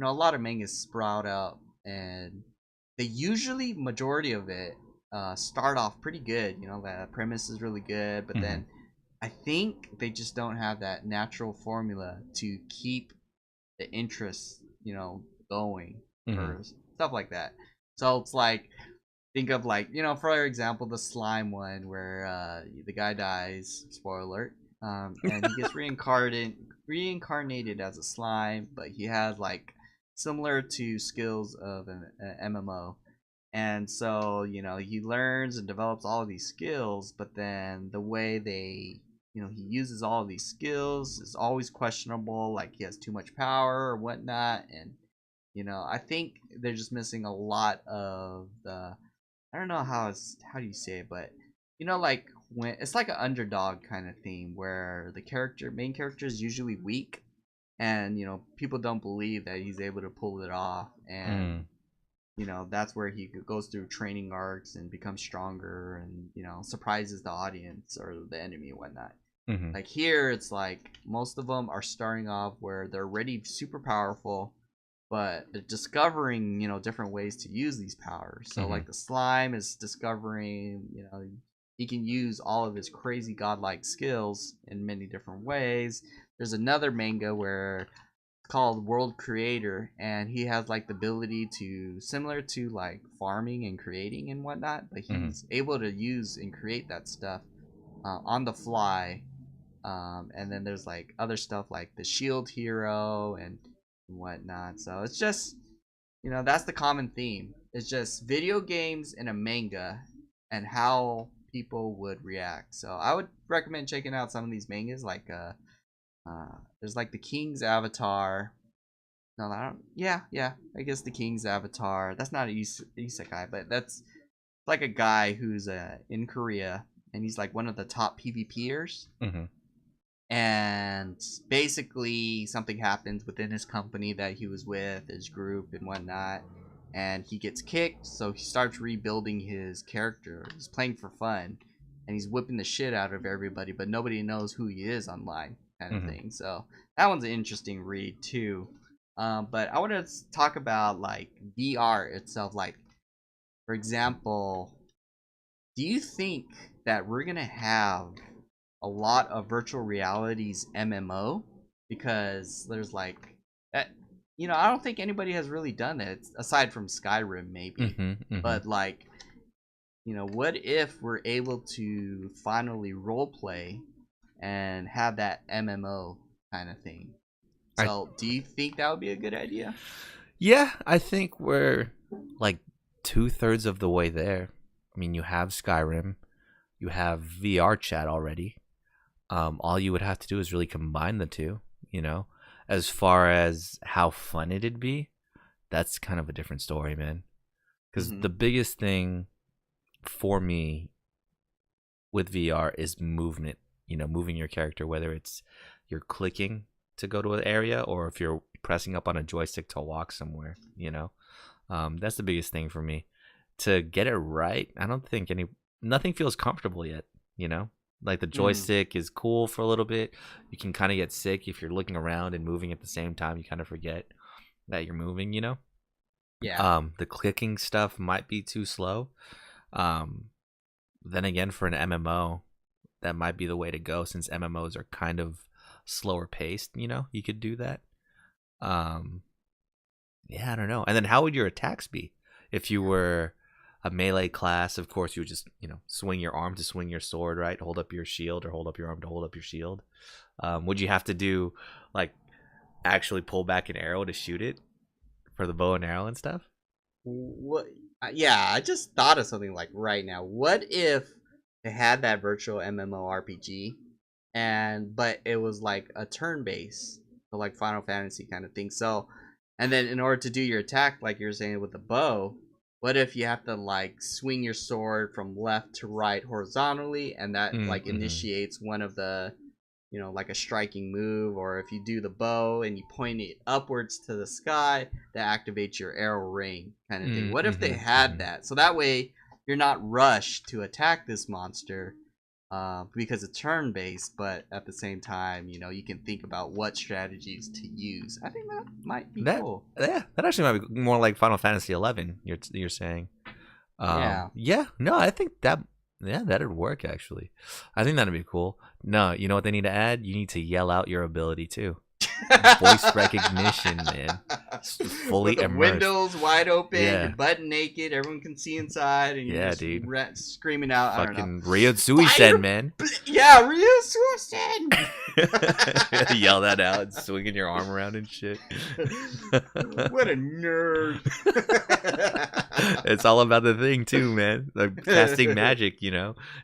a lot of mangas sprout out, and they usually majority of it start off pretty good. The premise is really good, but then I think they just don't have that natural formula to keep the interest going or stuff like that. So it's like, think of like, for example, the slime one where the guy dies, spoiler alert, and he gets reincarnated as a slime, but he has like similar to skills of an MMO. And so, he learns and develops all of these skills, but then the way he uses all of these skills is always questionable, like he has too much power or whatnot. And, I think they're just missing a lot of the, I don't know how do you say it, but like when it's like an underdog kind of theme where the main character is usually weak, and people don't believe that he's able to pull it off, and that's where he goes through training arcs and becomes stronger, and surprises the audience or the enemy and whatnot. Like here, it's like most of them are starting off where they're already super powerful, but they're discovering different ways to use these powers. So like the slime is discovering he can use all of his crazy godlike skills in many different ways. There's another manga where it's called World Creator, and he has like the ability to, similar to like farming and creating and whatnot, but he's able to use and create that stuff on the fly. And then there's like other stuff like the Shield Hero and whatnot. So it's just, that's the common theme. It's just video games and a manga and how people would react. So I would recommend checking out some of these mangas like There's like the king's avatar. No, I don't. Yeah, yeah. I guess the king's avatar. That's not a isekai, but that's like a guy who's in Korea, and he's like one of the top PvPers. Mm-hmm. And basically, something happens within his company that he was with, his group and whatnot, and he gets kicked. So he starts rebuilding his character. He's playing for fun, and he's whipping the shit out of everybody, but nobody knows who he is online, kind of Mm-hmm. thing. So that one's an interesting read too. But I want to talk about like VR itself. Like, for example, do you think that we're gonna have a lot of virtual realities MMO? Because there's like that, I don't think anybody has really done it aside from Skyrim, maybe. Mm-hmm. Mm-hmm. But like, what if we're able to finally role play and have that MMO kind of thing? I So, do you think that would be a good idea? Yeah, I think we're like 2/3 of the way there. I mean, you have Skyrim, you have VR chat already. All you would have to do is really combine the two. You know, as far as how fun it'd be, that's kind of a different story, man. Because Mm-hmm. the biggest thing for me with VR is movement. You know, moving your character, whether it's you're clicking to go to an area or if you're pressing up on a joystick to walk somewhere. That's the biggest thing for me. To get it right, I don't think nothing feels comfortable yet. You know, like the Mm, joystick is cool for a little bit. You can kind of get sick if you're looking around and moving at the same time. You kind of forget that you're moving. yeah. The clicking stuff might be too slow. Um, then again, for an MMO, that might be the way to go since MMOs are kind of slower paced. You could do that. Um, yeah, I don't know. And then how would your attacks be if you were a melee class? Of course, you would just swing your arm to swing your sword, right? Hold up your shield, or hold up your arm to hold up your shield. Would you have to do like actually pull back an arrow to shoot it for the bow and arrow and stuff? What? Yeah, I just thought of something like right now. What if they had that virtual MMORPG, but it was like a turn base, so like Final Fantasy kind of thing. So, and then in order to do your attack, like you're saying with the bow, what if you have to like swing your sword from left to right horizontally, and that like Mm-hmm. initiates one of the like a striking move, or if you do the bow and you point it upwards to the sky, that activates your arrow ring kind of thing. What if they Mm-hmm. had Mm-hmm. that? So that way you're not rushed to attack this monster because it's turn based, but at the same time, you can think about what strategies to use. I think that might be That cool. yeah, that actually might be more like Final Fantasy 11. You're saying. Yeah. Yeah, no, I think that yeah, that'd work actually. I think that'd be cool. No, you know what they need to add? You need to yell out your ability too. Voice recognition, man. With Fully the immersed. windows wide open, you're Yeah. butt naked, everyone can see inside, and you're Yeah, just dude. screaming out, I don't know, Fucking Ryotsui sen, fire! man. Yeah, Ryu Suicide! Yell that out, swinging your arm around and shit. What a nerd. It's all about the thing too, man. Like casting magic.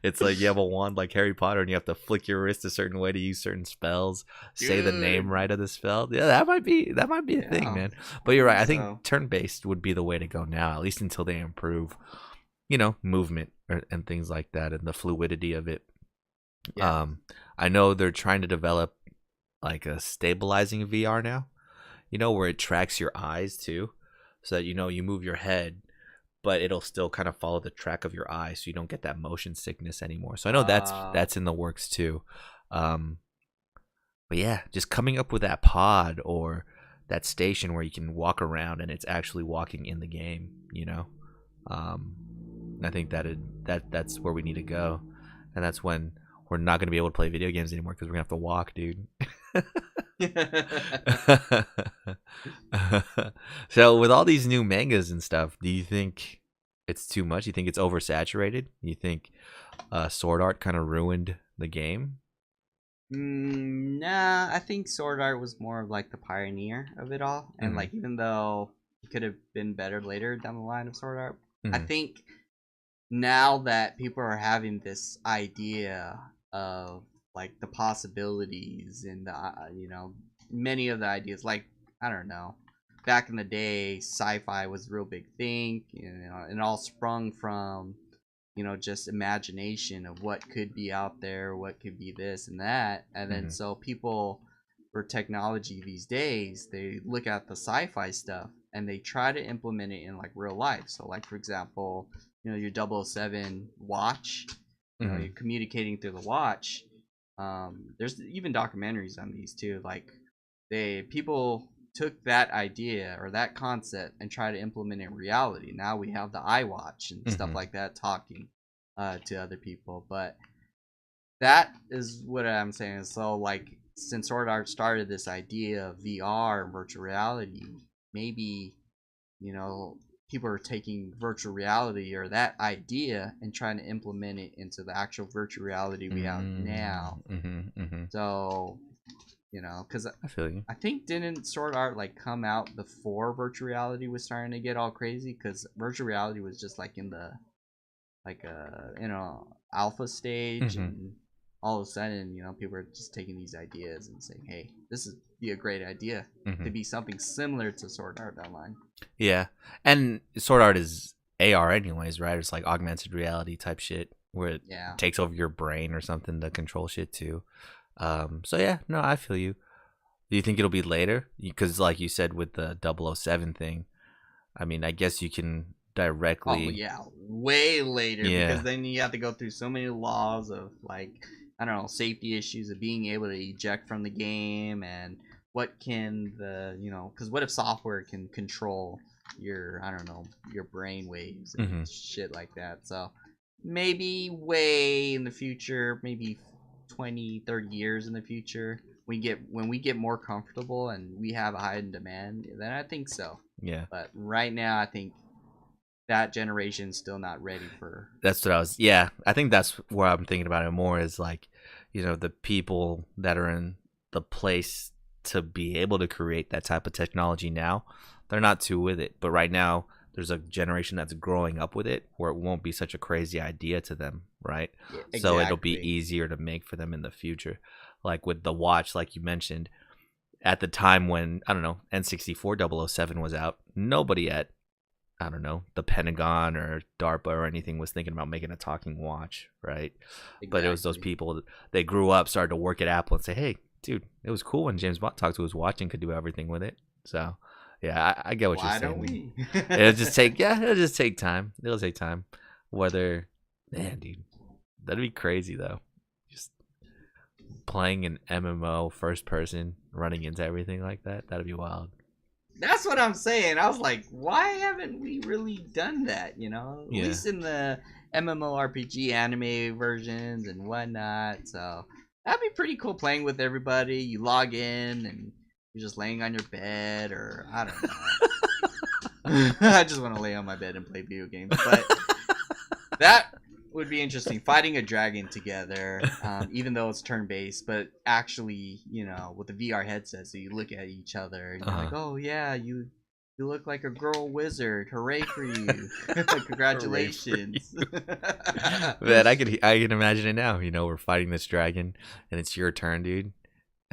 It's like you have a wand like Harry Potter and you have to flick your wrist a certain way to use certain spells, say the name Dude. right of the spell. Yeah, that might be a thing, Yeah, man. But I you're right. think I think so. turn-based would be the way to go now, at least until they improve, movement and things like that and the fluidity of it. Yeah. Um I know they're trying to develop like a stabilizing VR now, where it tracks your eyes too, so that you move your head, but it'll still kind of follow the track of your eye, so you don't get that motion sickness anymore. So I know that's Uh, that's in the works too. Um, but yeah, just coming up with that pod or that station where you can walk around and it's actually walking in the game. Um, I think that's where we need to go, and that's when we're not going to be able to play video games anymore because we're gonna have to walk, dude. So with all these new mangas and stuff, do you think it's too much? You think it's oversaturated? You think Sword Art kind of ruined the game? nah, I think Sword Art was more of like the pioneer of it all, and Mm-hmm. like even though it could have been better later down the line of Sword Art, I Mm-hmm. think now that people are having this idea of like the possibilities and the many of the ideas. Like, I don't know, back in the day, sci-fi was a real big thing. And it all sprung from just imagination of what could be out there, what could be this and that. And then so people for technology these days, they look at the sci-fi stuff and they try to implement it in like real life. So like, for example, your 007 watch, you're communicating through the watch. There's even documentaries on these too. Like, people took that idea or that concept and try to implement it in reality. Now we have the iWatch and stuff like that, talking to other people. But that is what I'm saying. So like, since Sword Art started this idea of VR and virtual reality, maybe people are taking virtual reality or that idea and trying to implement it into the actual virtual reality we have now. So because I feel you. I think didn't Sword Art like come out before virtual reality was starting to get all crazy? Because virtual reality was just like in the alpha stage, and all of a sudden people are just taking these ideas and saying, hey, this is be a great idea to be something similar to Sword Art Online. Yeah, and Sword Art is AR anyways, right? It's like augmented reality type shit where it takes over your brain or something to control shit too. So yeah, no, I feel you. Do you think it'll be later? Because like you said with the 007 thing, I mean, I guess you can directly. Oh yeah, way later, because then you have to go through so many laws of like, I don't know, safety issues of being able to eject from the game, and what can the because what if software can control your, I don't know, your brain waves and shit like that. So maybe way in the future, maybe 20-30 years in the future, when we get more comfortable and we have a heightened demand, then I think so. Yeah. But right now, I think that generation's still not ready for. That's what I was. Yeah, I think that's where I'm thinking about it more, is like, the people that are in the place to be able to create that type of technology now, they're not too with it. But right now, there's a generation that's growing up with it where it won't be such a crazy idea to them, right? Yeah, exactly. So it'll be easier to make for them in the future. Like with the watch, like you mentioned, at the time when, I don't know, N64 007 was out, nobody at, I don't know, the Pentagon or DARPA or anything was thinking about making a talking watch, right? Exactly. But it was those people that they grew up, started to work at Apple and say, hey, dude, it was cool when James Bond talked to his watch and could do everything with it. So yeah, I get what you're saying. Why don't we? It'll just take time. It'll take time. Whether, man, dude, that'd be crazy though. Just playing an MMO first person, running into everything like that. That'd be wild. That's what I'm saying. I was like, why haven't we really done that? At least in the MMORPG anime versions and whatnot. So that'd be pretty cool, playing with everybody. You log in and you're just laying on your bed, or I don't know. I just want to lay on my bed and play video games. But that would be interesting, fighting a dragon together, even though it's turn-based, but actually, with the VR headset, so you look at each other and you're like, oh yeah, you look like a girl wizard. Hooray for you. Congratulations. For you. Man, I can imagine it now. We're fighting this dragon and it's your turn, dude.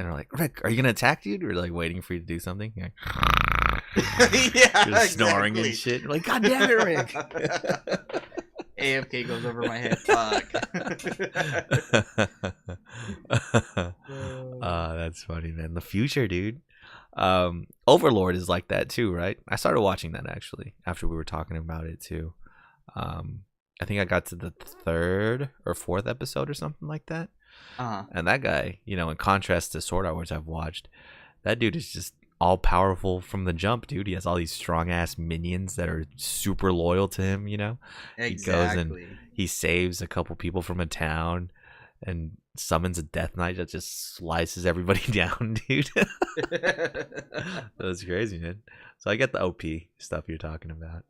And we're like, Rick, are you gonna attack, dude? We're like waiting for you to do something. You're like, yeah, snoring and shit. We're like, God damn it, Rick. AFK goes over my head. Fuck. That's funny, man. The future, dude. Overlord is like that too, right? I started watching that actually after we were talking about it too. I think I got to the 3rd or 4th episode or something like that. And that guy, in contrast to Sword Art, which I've watched, that dude is just all powerful from the jump, dude. He has all these strong ass minions that are super loyal to him. Exactly. He goes and he saves a couple people from a town and summons a death knight that just slices everybody down, dude. That's crazy, man. So I get the OP stuff you're talking about,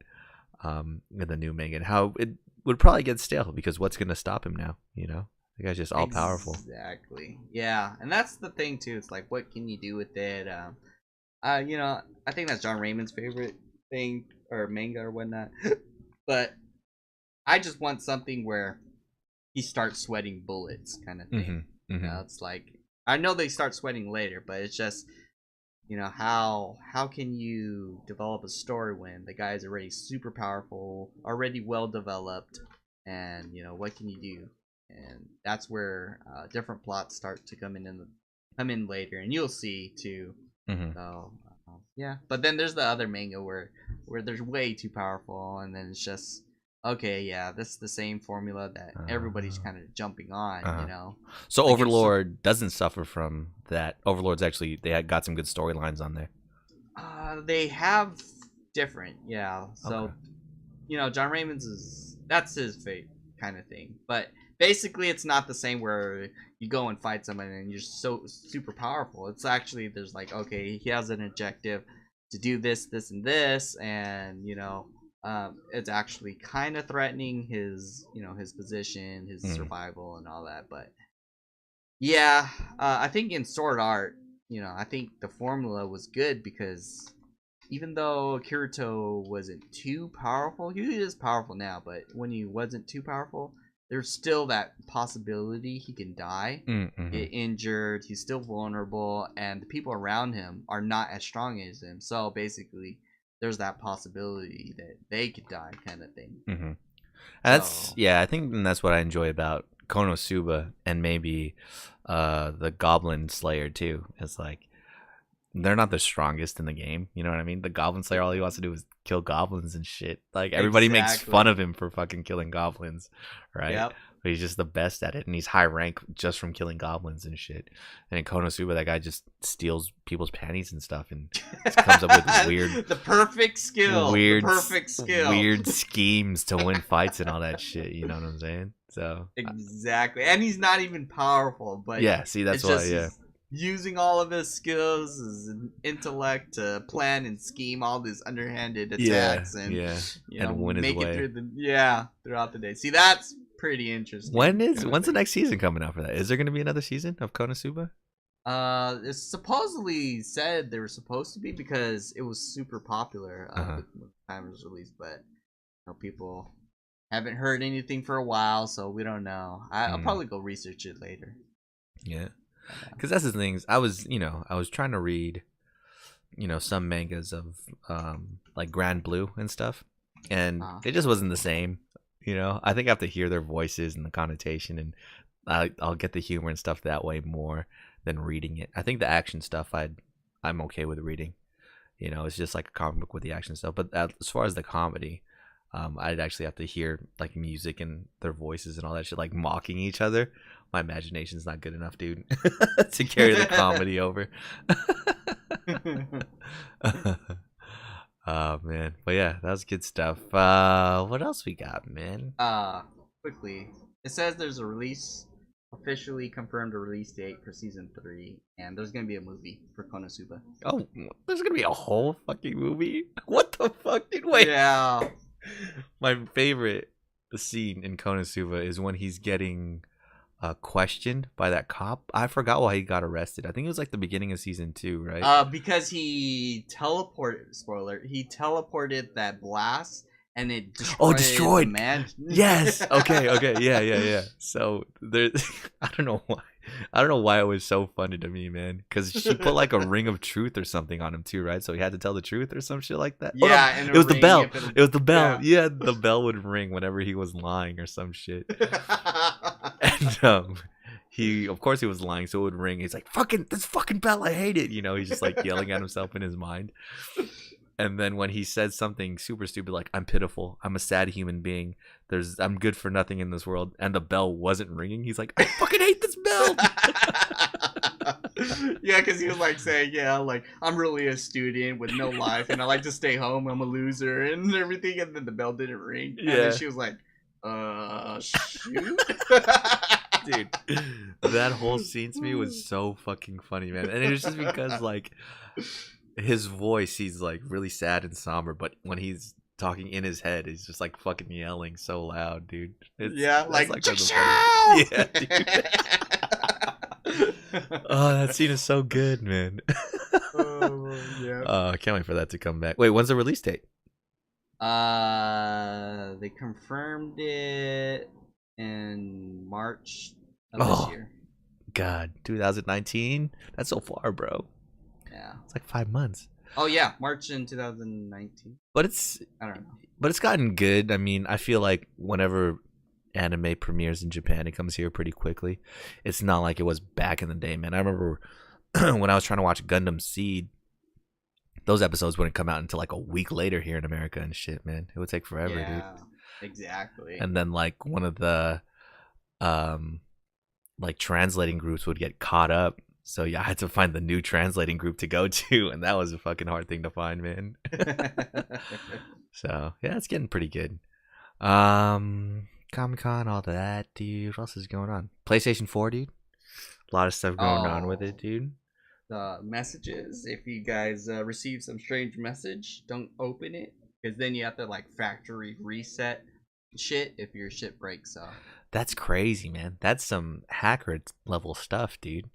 in the new Megan. How it would probably get stale, because what's gonna stop him now? The guy's just all powerful. Exactly. Yeah, and that's the thing too. It's like, what can you do with it? I think that's John Raymond's favorite thing, or manga or whatnot. But I just want something where he starts sweating bullets, kind of thing. It's like I know they start sweating later, but it's just how can you develop a story when the guy is already super powerful, already well developed, and what can you do? And that's where different plots start to come in later, and you'll see too. So yeah, but then there's the other manga where they're way too powerful, and then it's just okay, yeah, this is the same formula that everybody's kind of jumping on. So like Overlord doesn't suffer from that. Overlord's actually they had got some good storylines on there. They have different, yeah. So John Raymond's that's his fate kind of thing, but basically it's not the same where you go and fight someone and you're so super powerful. It's actually there's like okay, he has an objective to do this, this, and this, and it's actually kind of threatening his his position, his survival, and all that. But yeah, I think in Sword Art, I think the formula was good because even though Kirito wasn't too powerful, he is powerful now, but when he wasn't too powerful, there's still that possibility he can die, get injured, he's still vulnerable, and the people around him are not as strong as him. So basically, there's that possibility that they could die, kind of thing. That's I think that's what I enjoy about Konosuba and maybe the Goblin Slayer too. It's like they're not the strongest in the game. You know what I mean? The Goblin Slayer, all he wants to do is kill goblins and shit. Like everybody makes fun of him for fucking killing goblins, right? Yep. But he's just the best at it, and he's high rank just from killing goblins and shit. And in Konosuba, that guy just steals people's panties and stuff, and comes up with weird, the perfect skill, weird schemes to win fights and all that shit. You know what I'm saying? So exactly, and he's not even powerful, but yeah, see, that's why, yeah. Using all of his skills, his intellect to plan and scheme all these underhanded attacks, and win his way. Throughout the day. See, that's pretty interesting. When's the next season coming out for that? Is there going to be another season of Konosuba? It's supposedly said there was supposed to be because it was super popular when the time it was released, but people haven't heard anything for a while, so we don't know. I'll probably go research it later. Yeah. Because that's the thing. I was trying to read, some mangas of like Grand Blue and stuff, and it just wasn't the same. I think I have to hear their voices and the connotation, and I'll get the humor and stuff that way more than reading it. I think the action stuff I'm okay with reading. It's just like a comic book with the action stuff. But as far as the comedy, I'd actually have to hear like music and their voices and all that shit, like mocking each other. My imagination's not good enough, dude, to carry the comedy over. Oh man, but yeah, that was good stuff. What else we got, man? Quickly, it says there's officially confirmed a release date for season 3, and there's gonna be a movie for Konosuba. Oh, there's gonna be a whole fucking movie? What the fuck, dude? Wait. Yeah. My favorite scene in Konosuba is when he's getting questioned by that cop. I forgot why he got arrested. I think it was like the beginning of season 2, right? Because he teleported. Spoiler: he teleported that blast, and it destroyed. The man. Yes. Okay. Yeah. So there, I don't know why it was so funny to me, man. Because she put like a ring of truth or something on him too, right? So he had to tell the truth or some shit like that. Yeah, and it was the bell. It was the bell. Yeah, the bell would ring whenever he was lying or some shit. And he was lying, so it would ring. He's like, "Fucking this fucking bell, I hate it." He's just like yelling at himself in his mind. And then when he says something super stupid like, "I'm pitiful, I'm a sad human being, I'm good for nothing in this world," and the bell wasn't ringing, he's like, "I fucking hate this bell." Yeah, because he was like saying, like, I'm really a student with no life, and I like to stay home, I'm a loser, and everything, and then the bell didn't ring. Yeah. And then she was like, shoot. Dude, that whole scene to me was so fucking funny, man. And it was just because, like, his voice, he's like really sad and somber, but when he's talking in his head, he's just like fucking yelling so loud, dude. Like yeah, dude. Oh, that scene is so good, man. I can't wait for that to come back. Wait, when's the release date? They confirmed it in March of this year. God, 2019. That's so far, bro. Yeah. It's like 5 months. Oh yeah, March in 2019. But I don't know. But it's gotten good. I mean, I feel like whenever anime premieres in Japan, it comes here pretty quickly. It's not like it was back in the day, man. I remember when I was trying to watch Gundam Seed, those episodes wouldn't come out until like a week later here in America and shit, man. It would take forever, dude. Exactly. And then like one of the like translating groups would get caught up. So yeah, I had to find the new translating group to go to, and that was a fucking hard thing to find, man. So yeah, it's getting pretty good. Comic-Con, all that, dude. What else is going on? PlayStation 4, dude. A lot of stuff going on with it, dude. The messages. If you guys receive some strange message, don't open it, because then you have to like factory reset shit if your shit breaks. So that's crazy, man. That's some hacker level stuff, dude.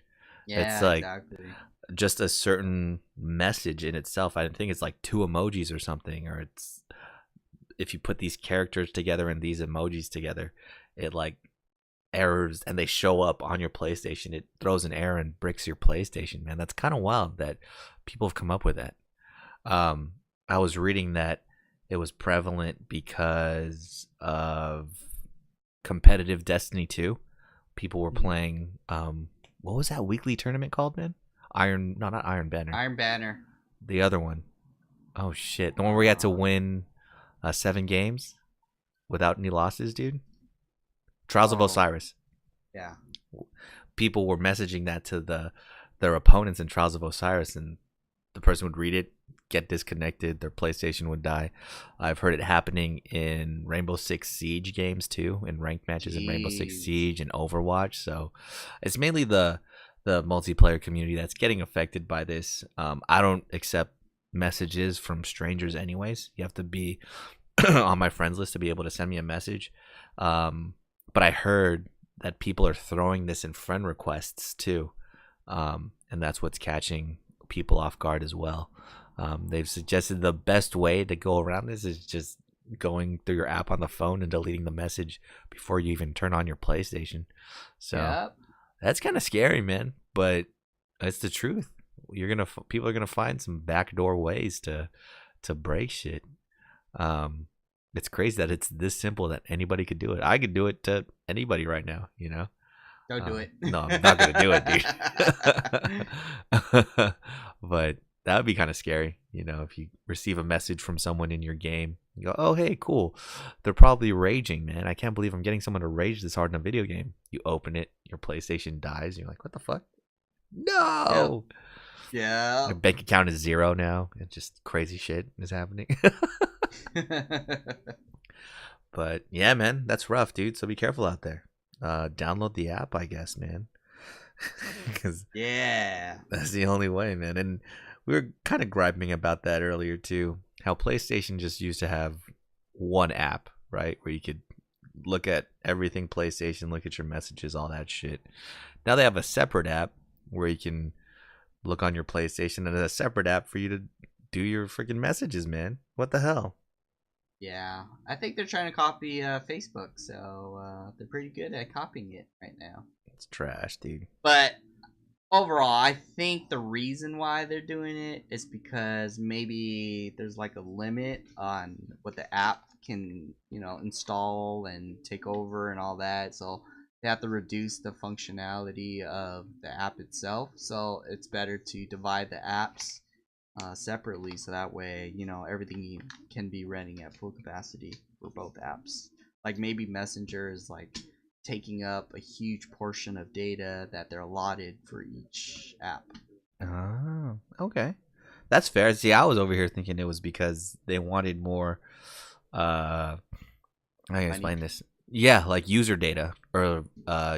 Yeah, it's like exactly. Just a certain message in itself. I think it's like 2 emojis or something, or it's if you put these characters together and these emojis together, it like errors and they show up on your PlayStation. It throws an error and bricks your PlayStation, man. That's kind of wild that people have come up with that. I was reading that it was prevalent because of competitive Destiny 2. People were playing what was that weekly tournament called, man? Not Iron Banner. Iron Banner. The other one. Oh shit. The one where you had to win 7 games without any losses, dude. Trials of Osiris. Yeah. People were messaging that to their opponents in Trials of Osiris, and the person would read it, get disconnected, their PlayStation would die. I've heard it happening in Rainbow Six Siege games too, in ranked matches in Rainbow Six Siege and Overwatch. So it's mainly the multiplayer community that's getting affected by this. I don't accept messages from strangers anyways. You have to be on my friends list to be able to send me a message. But I heard that people are throwing this in friend requests too, and that's what's catching people off guard as well. They've suggested the best way to go around this is just going through your app on the phone and deleting the message before you even turn on your PlayStation. So that's kind of scary, man, but it's the truth. People are gonna find some backdoor ways to break shit. It's crazy that it's this simple that anybody could do it. I could do it to anybody right now, you know. Don't do it. No, I'm not gonna do it, dude. But that would be kind of scary, you know, if you receive a message from someone in your game. You go, oh, hey, cool. They're probably raging, man. I can't believe I'm getting someone to rage this hard in a video game. You open it, your PlayStation dies. You're like, what the fuck? No. Yeah. Your bank account is 0 now. It's just crazy shit is happening. But yeah, man, that's rough, dude. So be careful out there. Download the app, I guess, man. Because that's the only way, man. And we were kind of griping about that earlier too. How PlayStation just used to have one app, right, where you could look at everything PlayStation, look at your messages, all that shit. Now they have a separate app where you can look on your PlayStation and a separate app for you to do your freaking messages, man. What the hell? Yeah, I think they're trying to copy Facebook, so they're pretty good at copying it right now. It's trash, dude. But overall, I think the reason why they're doing it is because maybe there's like a limit on what the app can, install and take over and all that. So they have to reduce the functionality of the app itself. So it's better to divide the apps separately, so that way everything can be running at full capacity for both apps. Like maybe Messenger is like taking up a huge portion of data that they're allotted for each app. Oh, okay, that's fair. See, I was over here thinking it was because they wanted more I can explain this. Yeah, like user data or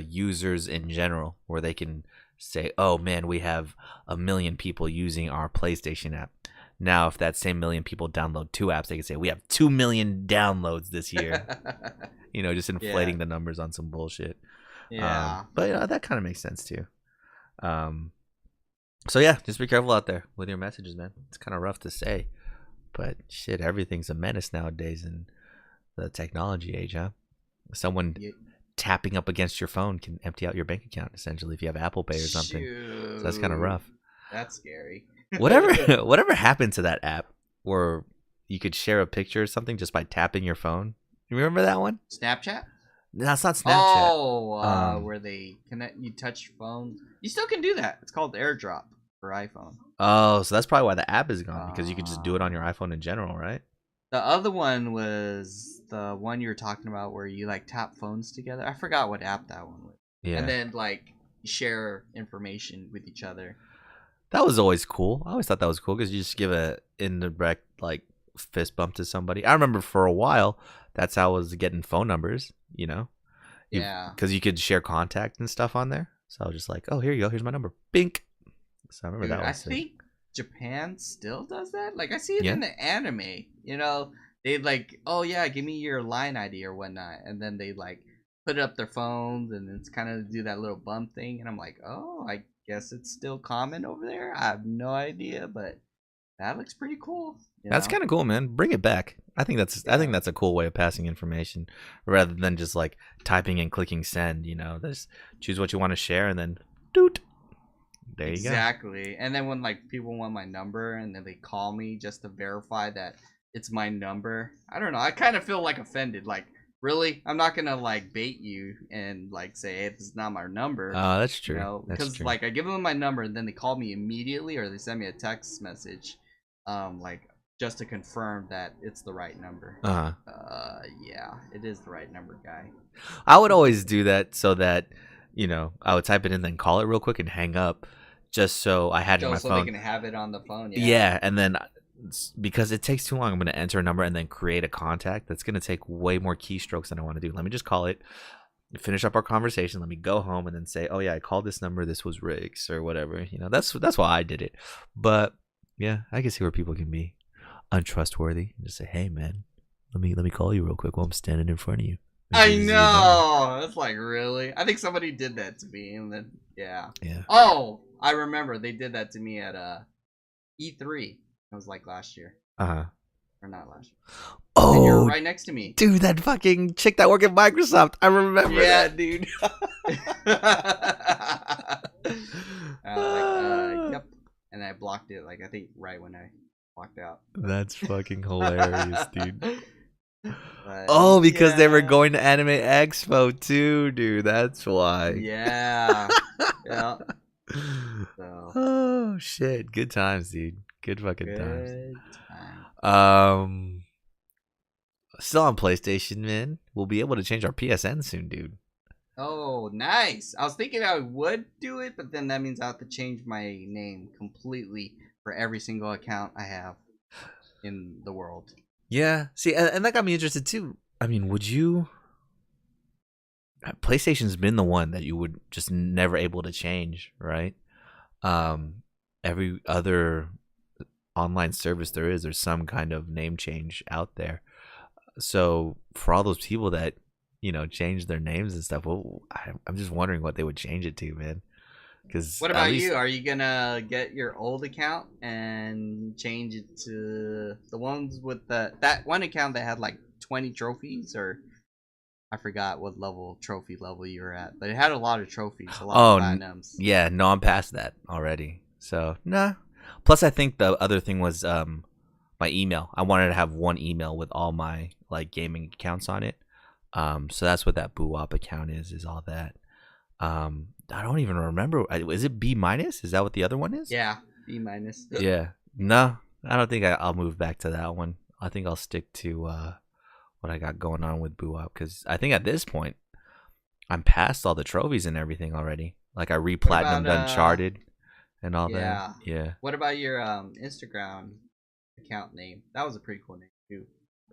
users in general, where they can say, oh man, we have 1 million people using our PlayStation app. Now, if that same 1 million people download 2 apps, they can say we have 2 million downloads this year. Just inflating the numbers on some bullshit. Yeah. But that kind of makes sense too. So yeah, just be careful out there with your messages, man. It's kind of rough to say, but shit, everything's a menace nowadays in the technology age, huh? Someone tapping up against your phone can empty out your bank account essentially if you have Apple Pay or something. Shoot. So that's kind of rough. That's scary. Whatever happened to that app where you could share a picture or something just by tapping your phone? You remember that one? Snapchat? No, it's not Snapchat. Oh, where they connect, you touch your phone. You still can do that. It's called AirDrop for iPhone. Oh, so that's probably why the app is gone, because you could just do it on your iPhone in general, right? The other one was the one you were talking about where you like tap phones together. I forgot what app that one was. Yeah. And then like share information with each other. That was always cool. I always thought that was cool because you just give a indirect like fist bump to somebody. I remember for a while that's how I was getting phone numbers, you know? Yeah. Because you could share contact and stuff on there. So I was just like, oh, here you go. Here's my number. Bink. So I remember that one. I think Japan still does that. Like I see it in the anime. You know, they like, oh yeah, give me your line ID or whatnot, and then they like put up their phones and it's kind of do that little bump thing, and I'm like, oh, I guess it's still common over there. I have no idea, but that looks pretty cool. That's kind of cool, man. Bring it back. I think that's a cool way of passing information rather than just like typing and clicking send. You know, just choose what you want to share and then doot. There you go. Exactly. And then when like people want my number and then they call me just to verify that it's my number, I don't know. I kind of feel like offended. Like, really? I'm not gonna like bait you and like say, hey, this is not my number. Oh, that's true. You know, because like I give them my number and then they call me immediately or they send me a text message, like just to confirm that it's the right number. Yeah, it is the right number, guy. I would always do that so that, you know, I would type it in, then call it real quick and hang up, just so I had it on my phone. So they can have it on the phone. Yeah, and then because it takes too long, I'm going to enter a number and then create a contact. That's going to take way more keystrokes than I want to do. Let me just call it, finish up our conversation. Let me go home and then say, oh yeah, I called this number. This was Riggs or whatever. You know, that's why I did it. But yeah, I can see where people can be untrustworthy and just say, hey man, let me call you real quick while I'm standing in front of you. I know. It's like, really? I think somebody did that to me, and then yeah. Oh, I remember they did that to me at E3. It was like last year. Or not last year. Oh, and you're right next to me, dude. That fucking chick that worked at Microsoft. I remember that, dude. I was like, yep, and I blocked it. Like I think right when I walked out. That's fucking hilarious, dude. But, because they were going to Anime Expo too, dude. That's why. Yeah. Yeah. So. Oh shit! Good times, dude. Good fucking times. Still on PlayStation, man. We'll be able to change our PSN soon, dude. Oh, nice. I was thinking I would do it, but then that means I have to change my name completely for every single account I have in the world. Yeah, see, and that got me interested too. I mean, would you? PlayStation's been the one that you would just never able to change, right? Every other online service there's some kind of name change out there. So for all those people that, you know, change their names and stuff, well, I'm just wondering what they would change it to, man. Because what about you? Are you gonna get your old account and change it to the ones with that one account that had like 20 trophies, or I forgot what trophy level you were at, but it had a lot of trophies, a lot of platinums. Yeah, no, I'm past that already. So nah. Plus, I think the other thing was my email. I wanted to have one email with all my like gaming accounts on it. So that's what that BooWop account is all that. I don't even remember. Is it B-? Is that what the other one is? Yeah, B-. Yeah. No, I don't think I'll move back to that one. I think I'll stick to what I got going on with BooWop, because I think at this point I'm past all the trophies and everything already. Like I re-platinumed Uncharted and all that. Yeah. What about your Instagram account name? That was a pretty cool name too.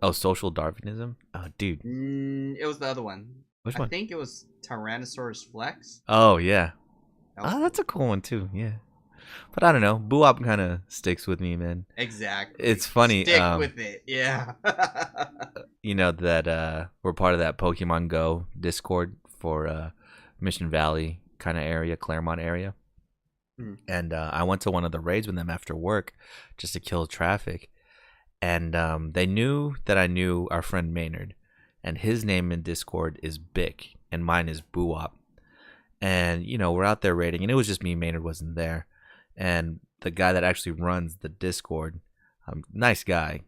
Oh, Social Darwinism? Oh, dude. It was the other one. Which one? I think it was Tyrannosaurus Flex. Oh, yeah. That's a cool one, too. Yeah. But I don't know. BooWop kind of sticks with me, man. Exactly. It's funny. Stick with it. Yeah. You know that we're part of that Pokemon Go Discord for Mission Valley kind of area, Claremont area. And I went to one of the raids with them after work just to kill traffic. And they knew that I knew our friend Maynard. And his name in Discord is Bick. and mine is Buop. And we're out there raiding, and it was just me. Maynard wasn't there, and the guy that actually runs the Discord, nice guy.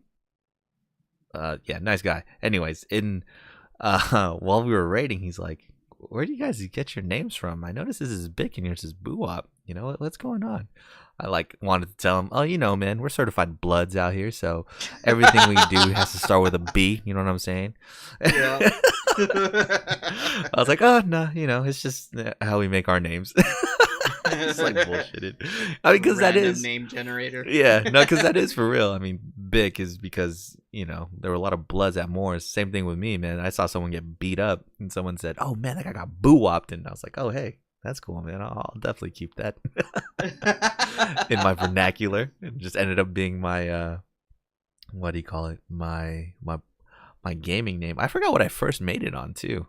Yeah, nice guy. Anyways, in while we were raiding, he's like, "Where do you guys get your names from? I noticed this is Bick and yours is Buop. What's going on?" I wanted to tell him, "Oh, man, we're certified bloods out here, so everything we do has to start with a B." You know what I'm saying? Yeah. I was like, "Oh no, it's just how we make our names." It's like bullshitted. I mean, because that is name generator. Yeah, no, because that is for real. I mean, Bick is because there were a lot of bloods at Morris. Same thing with me, man. I saw someone get beat up, and someone said, "Oh man, that guy got boo-wopped," and I was like, "Oh hey, that's cool, man. I'll definitely keep that in my vernacular." It just ended up being my what do you call it? My gaming name. I forgot what I first made it on too.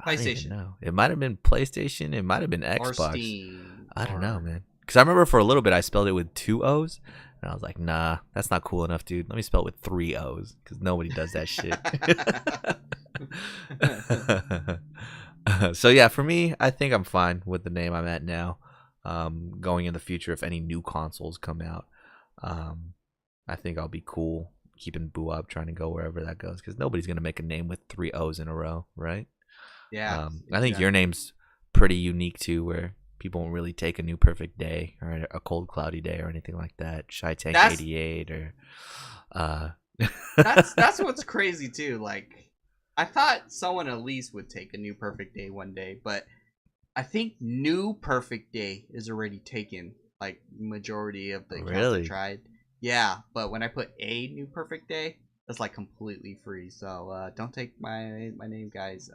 PlayStation. No, it might have been PlayStation. It might have been Xbox. Or Steam. I don't know, man. Because I remember for a little bit I spelled it with 2 O's, and I was like, "Nah, that's not cool enough, dude. Let me spell it with 3 O's, because nobody does that shit." So yeah, for me, I think I'm fine with the name I'm at now. Going in the future, if any new consoles come out, I think I'll be cool keeping Buop, trying to go wherever that goes, because nobody's gonna make a name with 3 O's in a row, right? Yeah. I think your name's pretty unique too, where people won't really take a New Perfect Day or a Cold Cloudy Day or anything like that. Shy Tank 88 or that's what's crazy too. Like, I thought someone at least would take a New Perfect Day one day, but I think New Perfect Day is already taken. Like, majority of the accounts I tried. Yeah, but when I put a New Perfect Day, that's like completely free. So don't take my name, guys.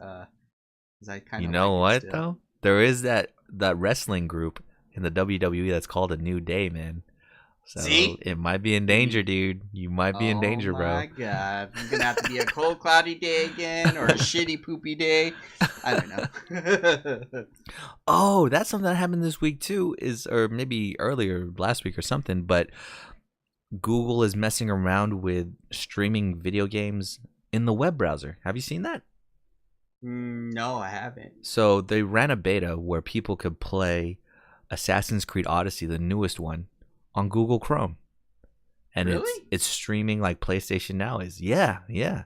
I kind of what though? There is that wrestling group in the WWE that's called A New Day, man. So See? It might be in danger, dude. You might be in danger, bro. Oh my god. You're gonna have to be a cold cloudy day again, or a shitty poopy day. I don't know. Oh, that's something that happened this week too, or maybe earlier last week or something, but Google is messing around with streaming video games in the web browser. Have you seen that? No, I haven't. So they ran a beta where people could play Assassin's Creed Odyssey, the newest one, on Google Chrome. And really? it's streaming like PlayStation Now is. Yeah. And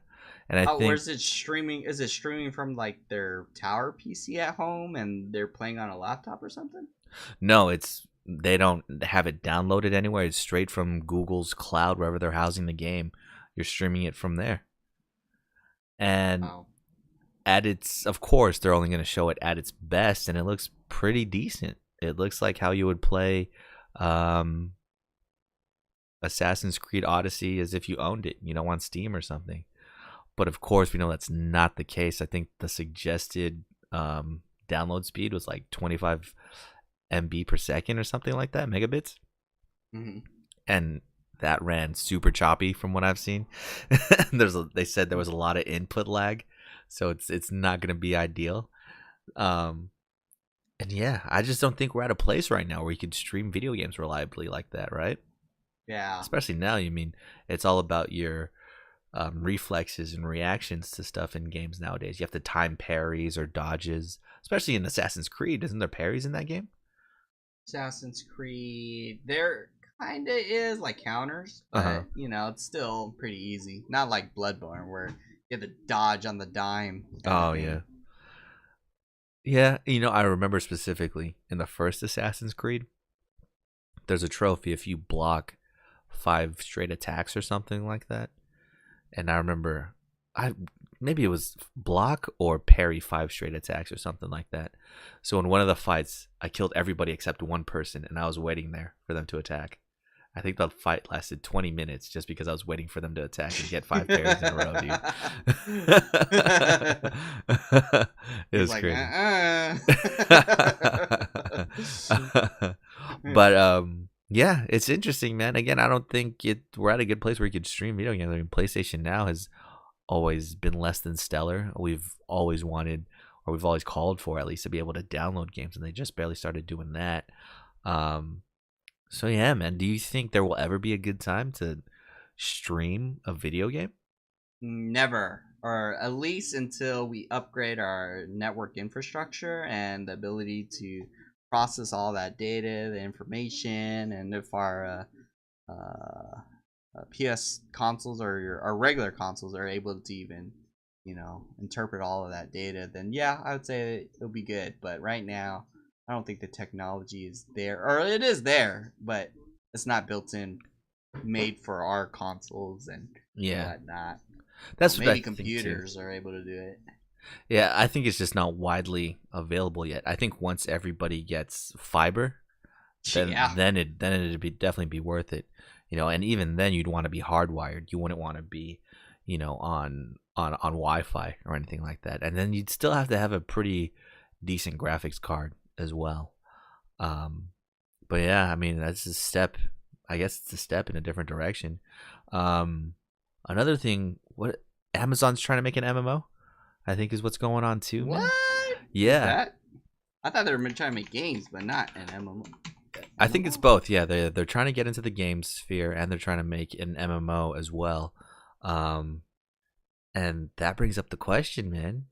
I think, where's it streaming? Is it streaming from like their tower PC at home and they're playing on a laptop or something? No, they don't have it downloaded anywhere. It's straight from Google's cloud, wherever they're housing the game. You're streaming it from there. And of course, they're only going to show it at its best, and it looks pretty decent. It looks like how you would play Assassin's Creed Odyssey as if you owned it, on Steam or something. But of course, we know that's not the case. I think the suggested download speed was like 25 MB per second or something like that, megabits. Mm-hmm. And that ran super choppy from what I've seen. They said there was a lot of input lag, so it's not going to be ideal. And yeah, I just don't think we're at a place right now where you can stream video games reliably like that, right? Yeah. Especially now, it's all about your reflexes and reactions to stuff in games nowadays. You have to time parries or dodges, especially in Assassin's Creed. Isn't there parries in that game? Assassin's Creed, there kind of is like counters, but it's still pretty easy. Not like Bloodborne where you have to dodge on the dime. Oh yeah. Yeah, I remember specifically in the first Assassin's Creed, there's a trophy if you block 5 straight attacks or something like that. And I remember, maybe it was block or parry 5 straight attacks or something like that. So in one of the fights, I killed everybody except one person, and I was waiting there for them to attack. I think the fight lasted 20 minutes just because I was waiting for them to attack and get 5 parries in a row, dude. It was crazy. But yeah, it's interesting, man. Again, I don't think we're at a good place where you could stream video games. I mean, PlayStation Now has always been less than stellar. We've always wanted, or we've always called for, at least, to be able to download games, and they just barely started doing that. So yeah, man, do you think there will ever be a good time to stream a video game? Never. or at least until we upgrade our network infrastructure and the ability to process all that data, the information, and if our PS consoles or our regular consoles are able to even, interpret all of that data, then yeah, I would say it'll be good. But right now, I don't think the technology is there, or it is there, but it's not built in, made for our consoles and whatnot. That's what I Maybe think too. computers are able to do it. Yeah, I think it's just not widely available yet. I think once everybody gets fiber, then it'd be definitely be worth it. And even then you'd want to be hardwired. You wouldn't want to be, on Wi-Fi or anything like that. And then you'd still have to have a pretty decent graphics card as well. But yeah, I mean, that's a step. I guess it's a step in a different direction. Another thing, what Amazon's trying to make an MMO, I think is what's going on too. What? Man. Yeah. I thought they were trying to make games, but not an MMO. I think it's both. Yeah, they're trying to get into the game sphere and they're trying to make an MMO as well. And that brings up the question, man.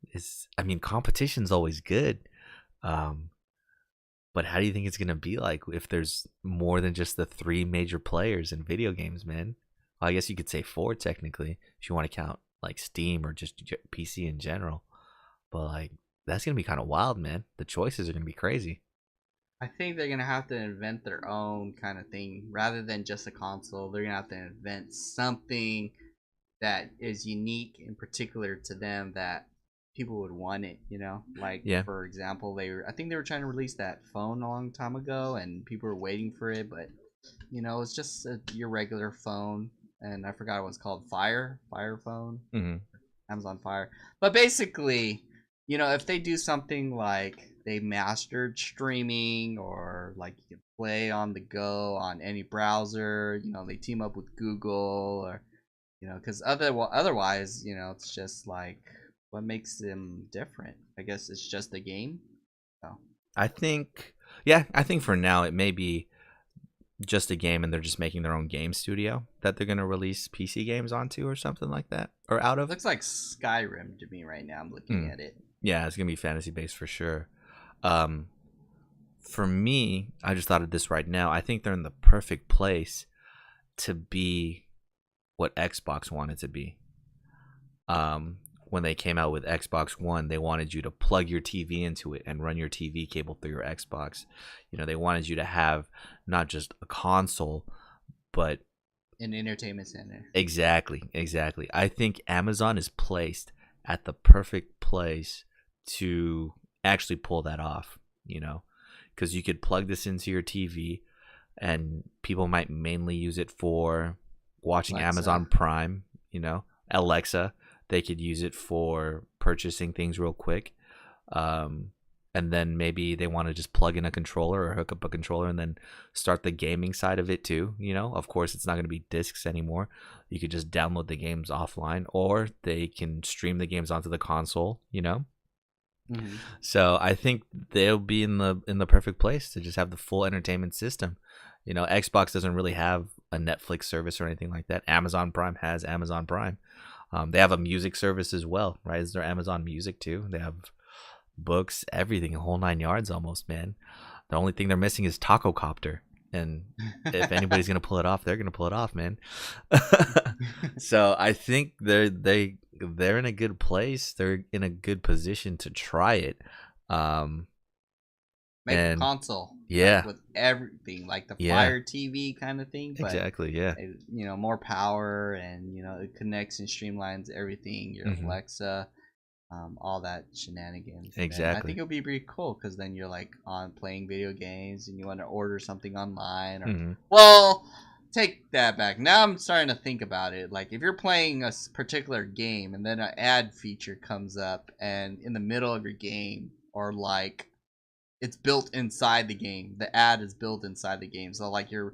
Competition's always good. But how do you think it's gonna be like if there's more than just the 3 major players in video games, man? Well, I guess you could say 4 technically, if you want to count like Steam or just PC in general. But like that's gonna be kind of wild, man. The choices are gonna be crazy. I think they're gonna have to invent their own kind of thing rather than just a console. They're gonna have to invent something that is unique and particular to them that people would want it. Like for example, I think they were trying to release that phone a long time ago, and people were waiting for it, but it's just your regular phone, and I forgot what it's called, Fire phone, Amazon Fire. But basically, if they do something like they mastered streaming, or like you can play on the go on any browser, they team up with Google, or because otherwise, it's just like, what makes them different? I guess it's just a game. So I think for now it may be just a game, and they're just making their own game studio that they're gonna release PC games onto or something like that, or out of. Looks like Skyrim to me right now. I'm looking at it. Yeah, it's gonna be fantasy based for sure. For me, I just thought of this right now. I think they're in the perfect place to be what Xbox wanted to be. When they came out with Xbox One, they wanted you to plug your TV into it and run your TV cable through your Xbox. They wanted you to have not just a console, but an entertainment center. Exactly. I think Amazon is placed at the perfect place to actually pull that off, because you could plug this into your TV and people might mainly use it for watching Alexa. Amazon Prime, Alexa. They could use it for purchasing things real quick. And then maybe they want to just plug in a controller or hook up a controller and then start the gaming side of it too. Of course, it's not going to be discs anymore. You could just download the games offline, or they can stream the games onto the console, Mm-hmm. So I think they'll be in the perfect place to just have the full entertainment system. Xbox doesn't really have a Netflix service or anything like that. Amazon Prime has Amazon Prime. They have a music service as well, right? Is there Amazon Music too? They have books, everything, a whole 9 yards almost, man. The only thing they're missing is Taco Copter. And if anybody's gonna pull it off, they're gonna pull it off, man. So I think they're in a good place. They're in a good position to try it. Make a console, with everything, like the Fire TV kind of thing. But, exactly, yeah. More power, and it connects and streamlines everything. Your Alexa. All that shenanigans. Exactly. And I think it'll be pretty cool, because then you're like on playing video games and you want to order something online. Or, well, take that back. Now I'm starting to think about it. Like, if you're playing a particular game and then an ad feature comes up and in the middle of your game, or like it's built inside the game, the ad is built inside the game. So like you're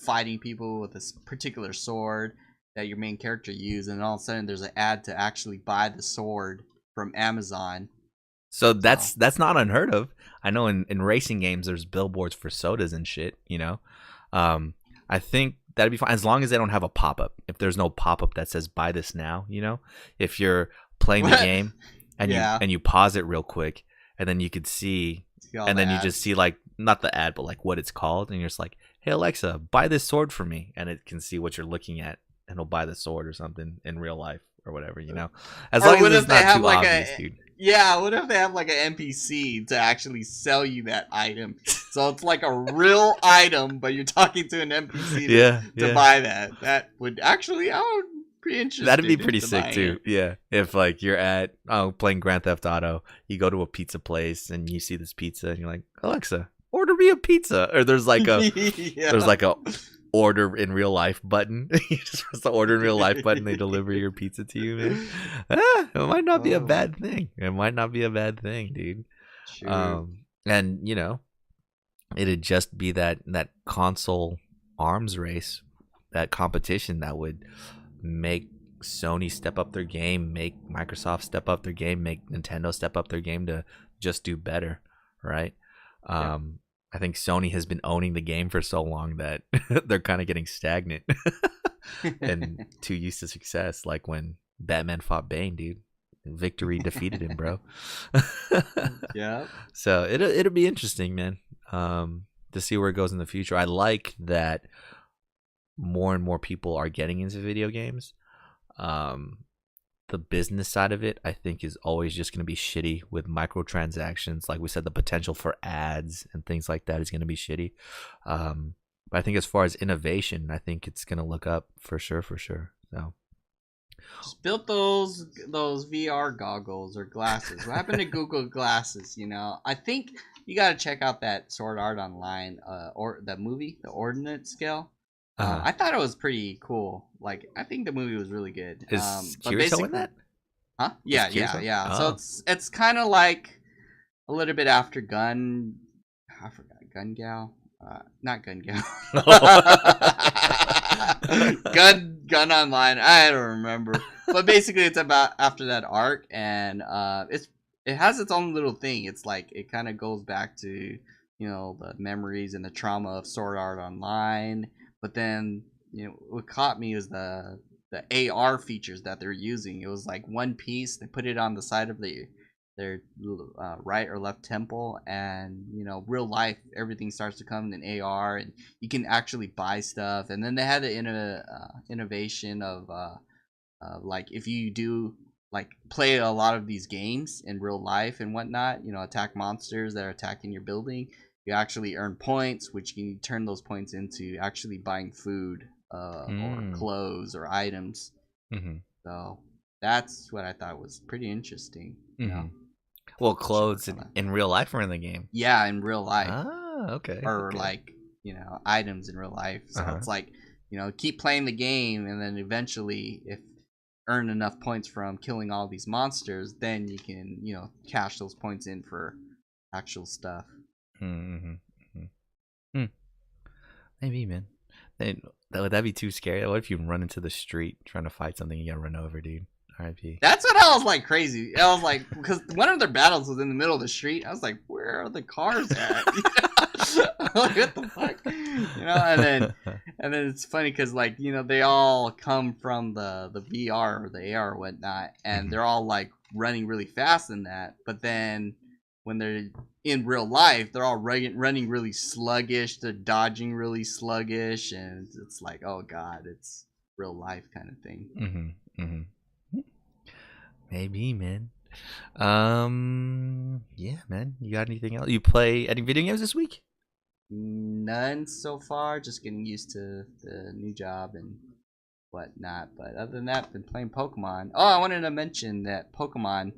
fighting people with this particular sword that your main character used, and all of a sudden there's an ad to actually buy the sword from Amazon. So that's not unheard of. I know in racing games there's billboards for sodas and shit, I think that'd be fine as long as they don't have a pop-up. If there's no pop-up that says buy this now, if you're playing the game and you pause it real quick, and then you could see and then you just see like not the ad but like what it's called, and you're just like, hey Alexa, buy this sword for me, and it can see what you're looking at and it'll buy the sword or something in real life or whatever, as long as it's not too obvious, dude. Yeah, what if they have like an NPC to actually sell you that item? So it's like a real item, but you're talking to an NPC to buy that. That would actually, I would be interested. That'd be pretty sick too. Yeah, if like you're at playing Grand Theft Auto, you go to a pizza place and you see this pizza, and you're like, Alexa, order me a pizza. Or there's like a there's like a order in real life button. You just press the order in real life button, they deliver your pizza to you, man. It might not be a bad thing. It might not be a bad thing, dude. And it'd just be that console arms race, that competition that would make Sony step up their game, make Microsoft step up their game, make Nintendo step up their game to just do better, right? I think Sony has been owning the game for so long that they're kind of getting stagnant and too used to success. Like when Batman fought Bane, dude. Victory defeated him, bro. Yeah. So it'll be interesting, man, to see where it goes in the future. I like that more and more people are getting into video games. The business side of it, I think, is always just going to be shitty with microtransactions. Like we said, the potential for ads and things like that is going to be shitty. But I think as far as innovation, I think it's going to look up for sure. So just built those VR goggles or glasses. What happened to Google Glasses? I think you got to check out that Sword Art Online or that movie, The Ordnance Scale. I thought it was pretty cool. Like, I think the movie was really good. Is Kirito in that? Huh? Yeah. Oh. So it's kind of like a little bit after Gun. I forgot Gun Gal. Not Gun Gal. Gun Online. I don't remember. But basically, it's about after that arc, and it has its own little thing. It's like it kind of goes back to the memories and the trauma of Sword Art Online. But then, what caught me was the AR features that they're using. It was like one piece. They put it on the side of their right or left temple, and real life, everything starts to come in AR, and you can actually buy stuff. And then they had the innovation of like if you do like play a lot of these games in real life and whatnot, attack monsters that are attacking your building. You actually earn points, which you can turn those points into actually buying food or clothes or items. Mm-hmm. So that's what I thought was pretty interesting. Well, clothes in real life or in the game? Yeah, in real life. Ah, okay. Or like, items in real life. So it's like, keep playing the game, and then eventually if earn enough points from killing all these monsters, then you can, cash those points in for actual stuff. Maybe, man. Would that be too scary? What if you run into the street trying to fight something, you get run over, dude? R.I.P. That's what I was like crazy. I was like, because one of their battles was in the middle of the street. I was like, where are the cars at? Like, what the fuck? And then it's funny because like they all come from the VR or the AR or whatnot, and they're all like running really fast in that. But then when they're in real life, they're all running really sluggish. They're dodging really sluggish, and it's like, oh god, it's real life kind of thing. Maybe, man. Yeah, man. You got anything else? You play any video games this week? None so far. Just getting used to the new job and whatnot. But other than that, been playing Pokemon. Oh, I wanted to mention that Pokemon.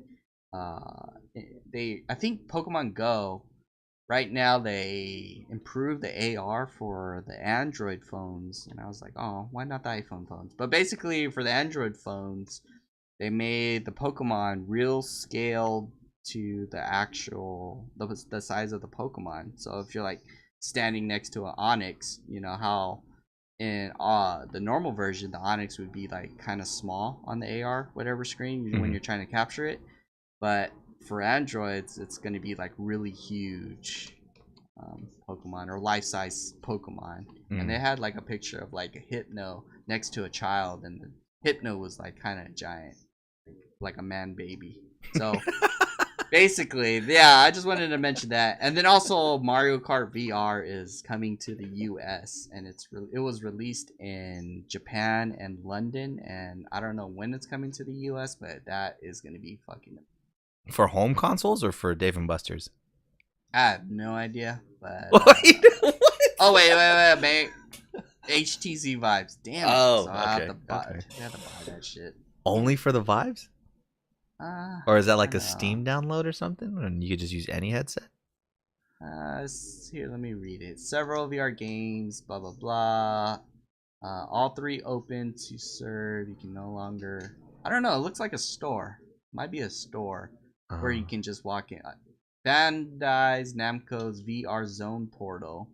I think Pokemon Go. Right now, they improved the AR for the Android phones, and I was like, oh, why not the iPhone phones? But basically, for the Android phones, they made the Pokemon real scaled to the actual the size of the Pokemon. So if you're like standing next to an Onix, how in the normal version the Onix would be like kind of small on the AR whatever screen when you're trying to capture it, but for Androids it's going to be like really huge Pokemon. Pokemon or life-size Pokemon, and they Mm. had like a picture of like a Hypno next to a child, and the Hypno was like kind of giant, like a man baby. So basically, yeah, I just wanted to mention that. And then also Mario Kart VR is coming to the US, and it was released in Japan and London, and I don't know when it's coming to the US, but that is going to be fucking. For home consoles or for Dave and Buster's? I have no idea, but Wait, what? oh wait, mate. HTC Vibes. Damn it. Oh, So I okay, I have to buy that shit. Only for the Vibes? Uh, Or is that like I a don't know. Steam download or something? And you could just use any headset? Here, let me read it. Several VR games, blah blah blah. All three open to serve. You can no longer. I don't know. It looks like a store. Might be a store where you can just walk in. Bandai's Namco's VR Zone portal.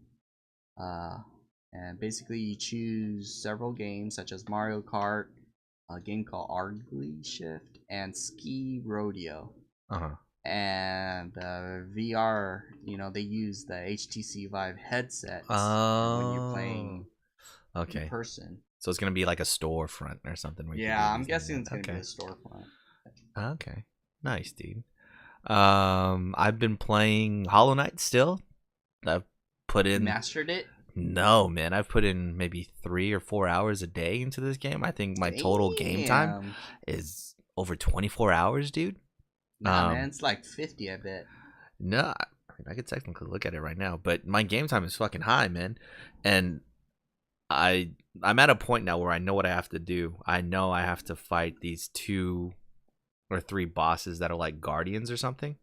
And basically you choose several games such as Mario Kart, a game called Ardley Shift, and Ski Rodeo. Uh-huh. And VR, they use the HTC Vive headsets when you're playing in person. So it's gonna be like a storefront or something. Where Yeah, I'm guessing it's gonna be a storefront. Okay, nice, dude. I've been playing Hollow Knight still. I've put in. Mastered it? No, man. I've put in maybe 3 or 4 hours a day into this game. I think my total game time is over 24 hours, dude. Nah, man, it's like 50, I bet. No, I could technically look at it right now, but my game time is fucking high, man. And I'm at a point now where I know what I have to do. I know I have to fight these 2 or 3 bosses that are like guardians or something.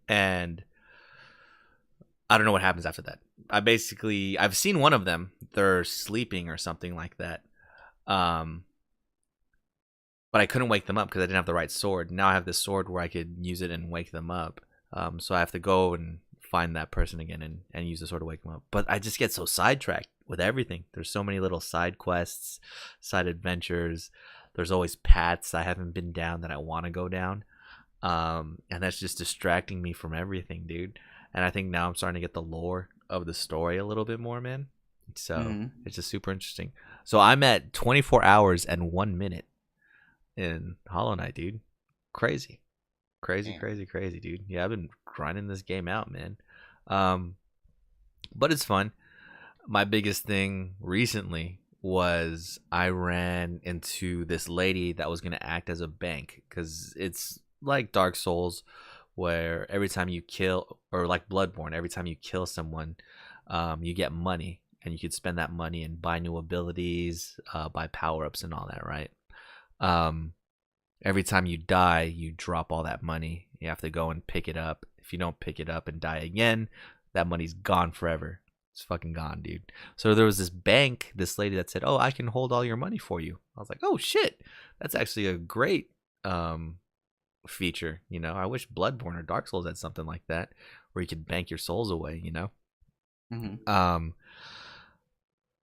And I don't know what happens after that. I've seen one of them. They're sleeping or something like that. But I couldn't wake them up because I didn't have the right sword. Now I have this sword where I could use it and wake them up. So I have to go and find that person again and use the sword to wake them up. But I just get so sidetracked with everything. There's so many little side quests, side adventures. There's always paths I haven't been down that I want to go down. And that's just distracting me from everything, dude. And I think now I'm starting to get the lore of the story a little bit more, man. So it's just super interesting. So I'm at 24 hours and 1 minute in Hollow Knight, dude. Crazy, dude. Yeah, I've been grinding this game out, man. But it's fun. My biggest thing recently was I ran into this lady that was going to act as a bank, because it's like Dark Souls, where every time you kill, or like Bloodborne, every time you kill someone, you get money, and you could spend that money and buy new abilities, buy power-ups and all that, right? Every time you die, you drop all that money. You have to go and pick it up. If you don't pick it up and die again, that money's gone forever. It's fucking gone, dude. So there was this bank, this lady that said, "Oh, I can hold all your money for you." I was like, "Oh shit, that's actually a great feature." I wish Bloodborne or Dark Souls had something like that, where you could bank your souls away.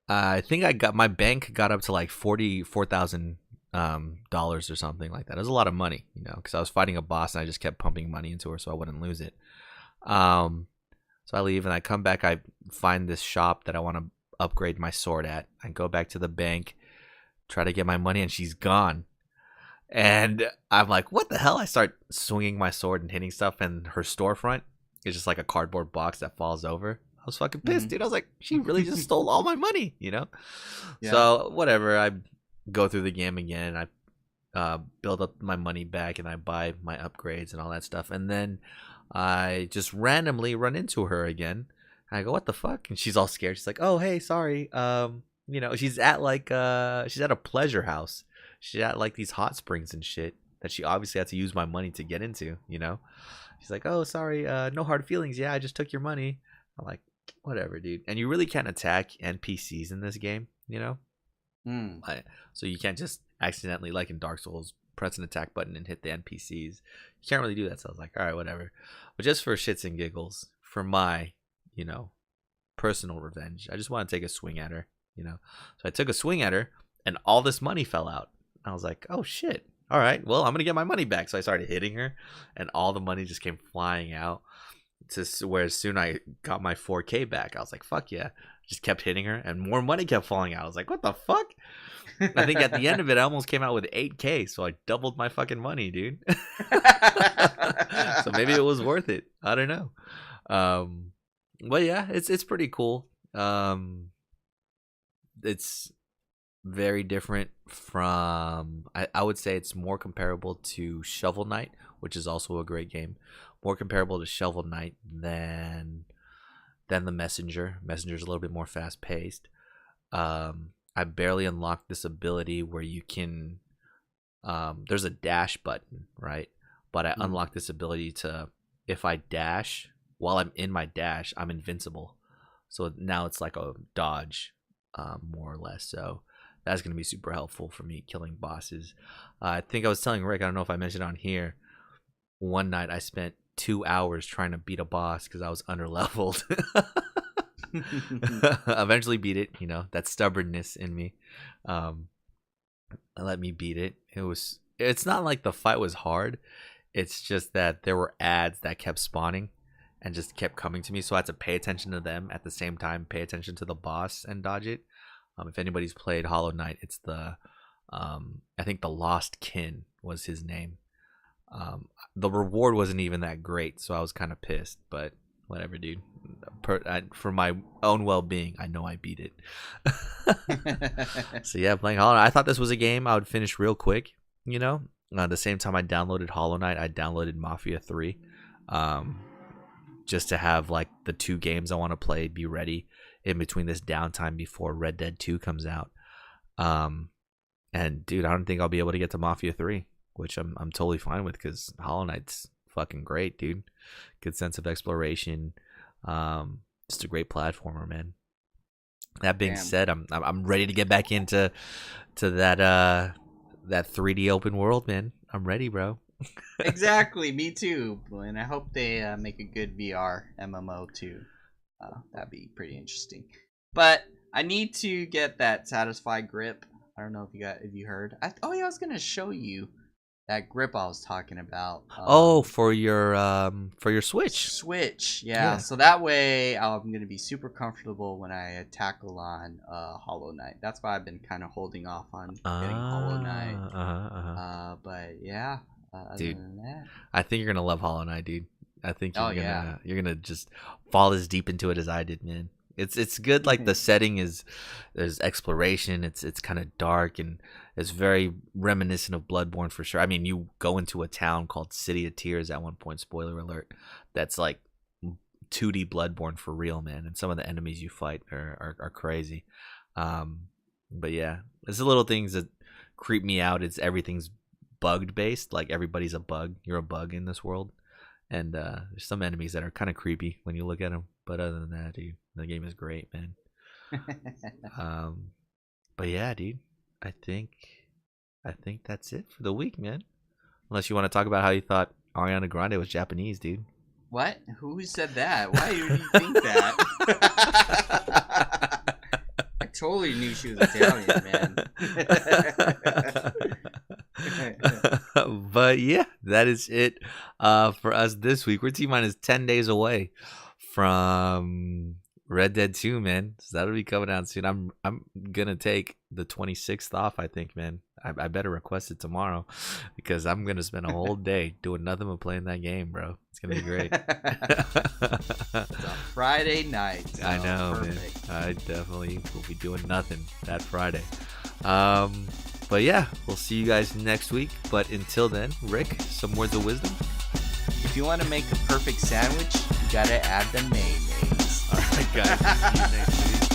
I think my bank got up to like $44,000 or something like that. It was a lot of money, because I was fighting a boss and I just kept pumping money into her so I wouldn't lose it. So I leave and I come back. I find this shop that I want to upgrade my sword at. I go back to the bank, try to get my money, and she's gone. And I'm like, what the hell? I start swinging my sword and hitting stuff, and her storefront is just like a cardboard box that falls over. I was fucking pissed, dude. I was like, she really just stole all my money, Yeah. So whatever. I go through the game again. I build up my money back, and I buy my upgrades and all that stuff. And then I just randomly run into her again. I go, what the fuck? And she's all scared. She's like, oh, hey, sorry. She's at she's at a pleasure house. She's at like these hot springs and shit that she obviously had to use my money to get into, She's like, oh, sorry, no hard feelings. Yeah, I just took your money. I'm like, whatever, dude. And you really can't attack NPCs in this game, So you can't just accidentally, like in Dark Souls, press an attack button and hit the NPCs. You can't really do that. So I was like, all right, whatever. But just for shits and giggles, for my, personal revenge, I just want to take a swing at her, So I took a swing at her, and all this money fell out. I was like, oh shit. All right, well, I'm gonna get my money back. So I started hitting her, and all the money just came flying out. where soon I got my 4K back. I was like, fuck yeah. Just kept hitting her, and more money kept falling out. I was like, what the fuck? I think at the end of it, I almost came out with 8K, so I doubled my fucking money, dude. So maybe it was worth it. I don't know. But yeah, it's pretty cool. It's very different from, I would say it's more comparable to Shovel Knight, which is also a great game. More comparable to Shovel Knight than the Messenger. Messenger's a little bit more fast paced. I barely unlocked this ability where you can, there's a dash button, right? But I unlocked this ability to, if I dash, while I'm in my dash, I'm invincible. So now it's like a dodge, more or less. So that's going to be super helpful for me killing bosses. I think I was telling Rick, I don't know if I mentioned on here, one night I spent 2 hours trying to beat a boss because I was underleveled. Eventually beat it, that stubbornness in me let me beat it. It's not like the fight was hard, it's just that there were ads that kept spawning and just kept coming to me, so I had to pay attention to them at the same time, pay attention to the boss and dodge it. If anybody's played Hollow Knight, it's the I think the Lost Kin was his name. The reward wasn't even that great, so I was kind of pissed, but whatever, dude. For my own well-being, I know I beat it. So yeah, playing Hollow Knight. I thought this was a game I would finish real quick. At the same time I downloaded Hollow Knight, I downloaded Mafia 3, just to have like the 2 games I want to play be ready in between this downtime before Red Dead 2 comes out. And dude, I don't think I'll be able to get to Mafia 3, which I'm totally fine with because Hollow Knight's fucking great, dude. Good sense of exploration. Just a great platformer, man. That being said, I'm ready to get back into that 3D open world, man. I'm ready, bro. Exactly, me too. And I hope they make a good VR MMO too. That'd be pretty interesting. But I need to get that Satisfy grip. I don't know if you heard. I was gonna show you that grip I was talking about. For your Switch. Switch, yeah. So that way I'm gonna be super comfortable when I tackle on Hollow Knight. That's why I've been kind of holding off on getting Hollow Knight. But yeah, dude, other than that, I think you're gonna love Hollow Knight, dude. I think you're gonna just fall as deep into it as I did, man. It's good. Like the setting there's exploration. It's kind of dark and it's very reminiscent of Bloodborne for sure. I mean, you go into a town called City of Tears at one point. Spoiler alert. That's like 2D Bloodborne for real, man. And some of the enemies you fight are crazy. But yeah, it's the little things that creep me out. It's everything's bugged based. Like everybody's a bug. You're a bug in this world. And there's some enemies that are kind of creepy when you look at them. But other than that, dude, the game is great, man. But yeah, dude, I think that's it for the week, man. Unless you want to talk about how you thought Ariana Grande was Japanese, dude. What? Who said that? Why do you think that? I totally knew she was Italian, man. But yeah, that is it for us this week. We're T-minus 10 days away from Red Dead 2, man. So that'll be coming out soon. I'm gonna take the 26th off, I think, man. I better request it tomorrow because I'm gonna spend a whole day doing nothing but playing that game, bro. It's gonna be great. It's a Friday night. So I know, perfect. Man. I definitely will be doing nothing that Friday. But yeah, we'll see you guys next week. But until then, Rick, some words of wisdom? If you want to make a perfect sandwich, you gotta add the mayonnaise. All right, guys. See you next week.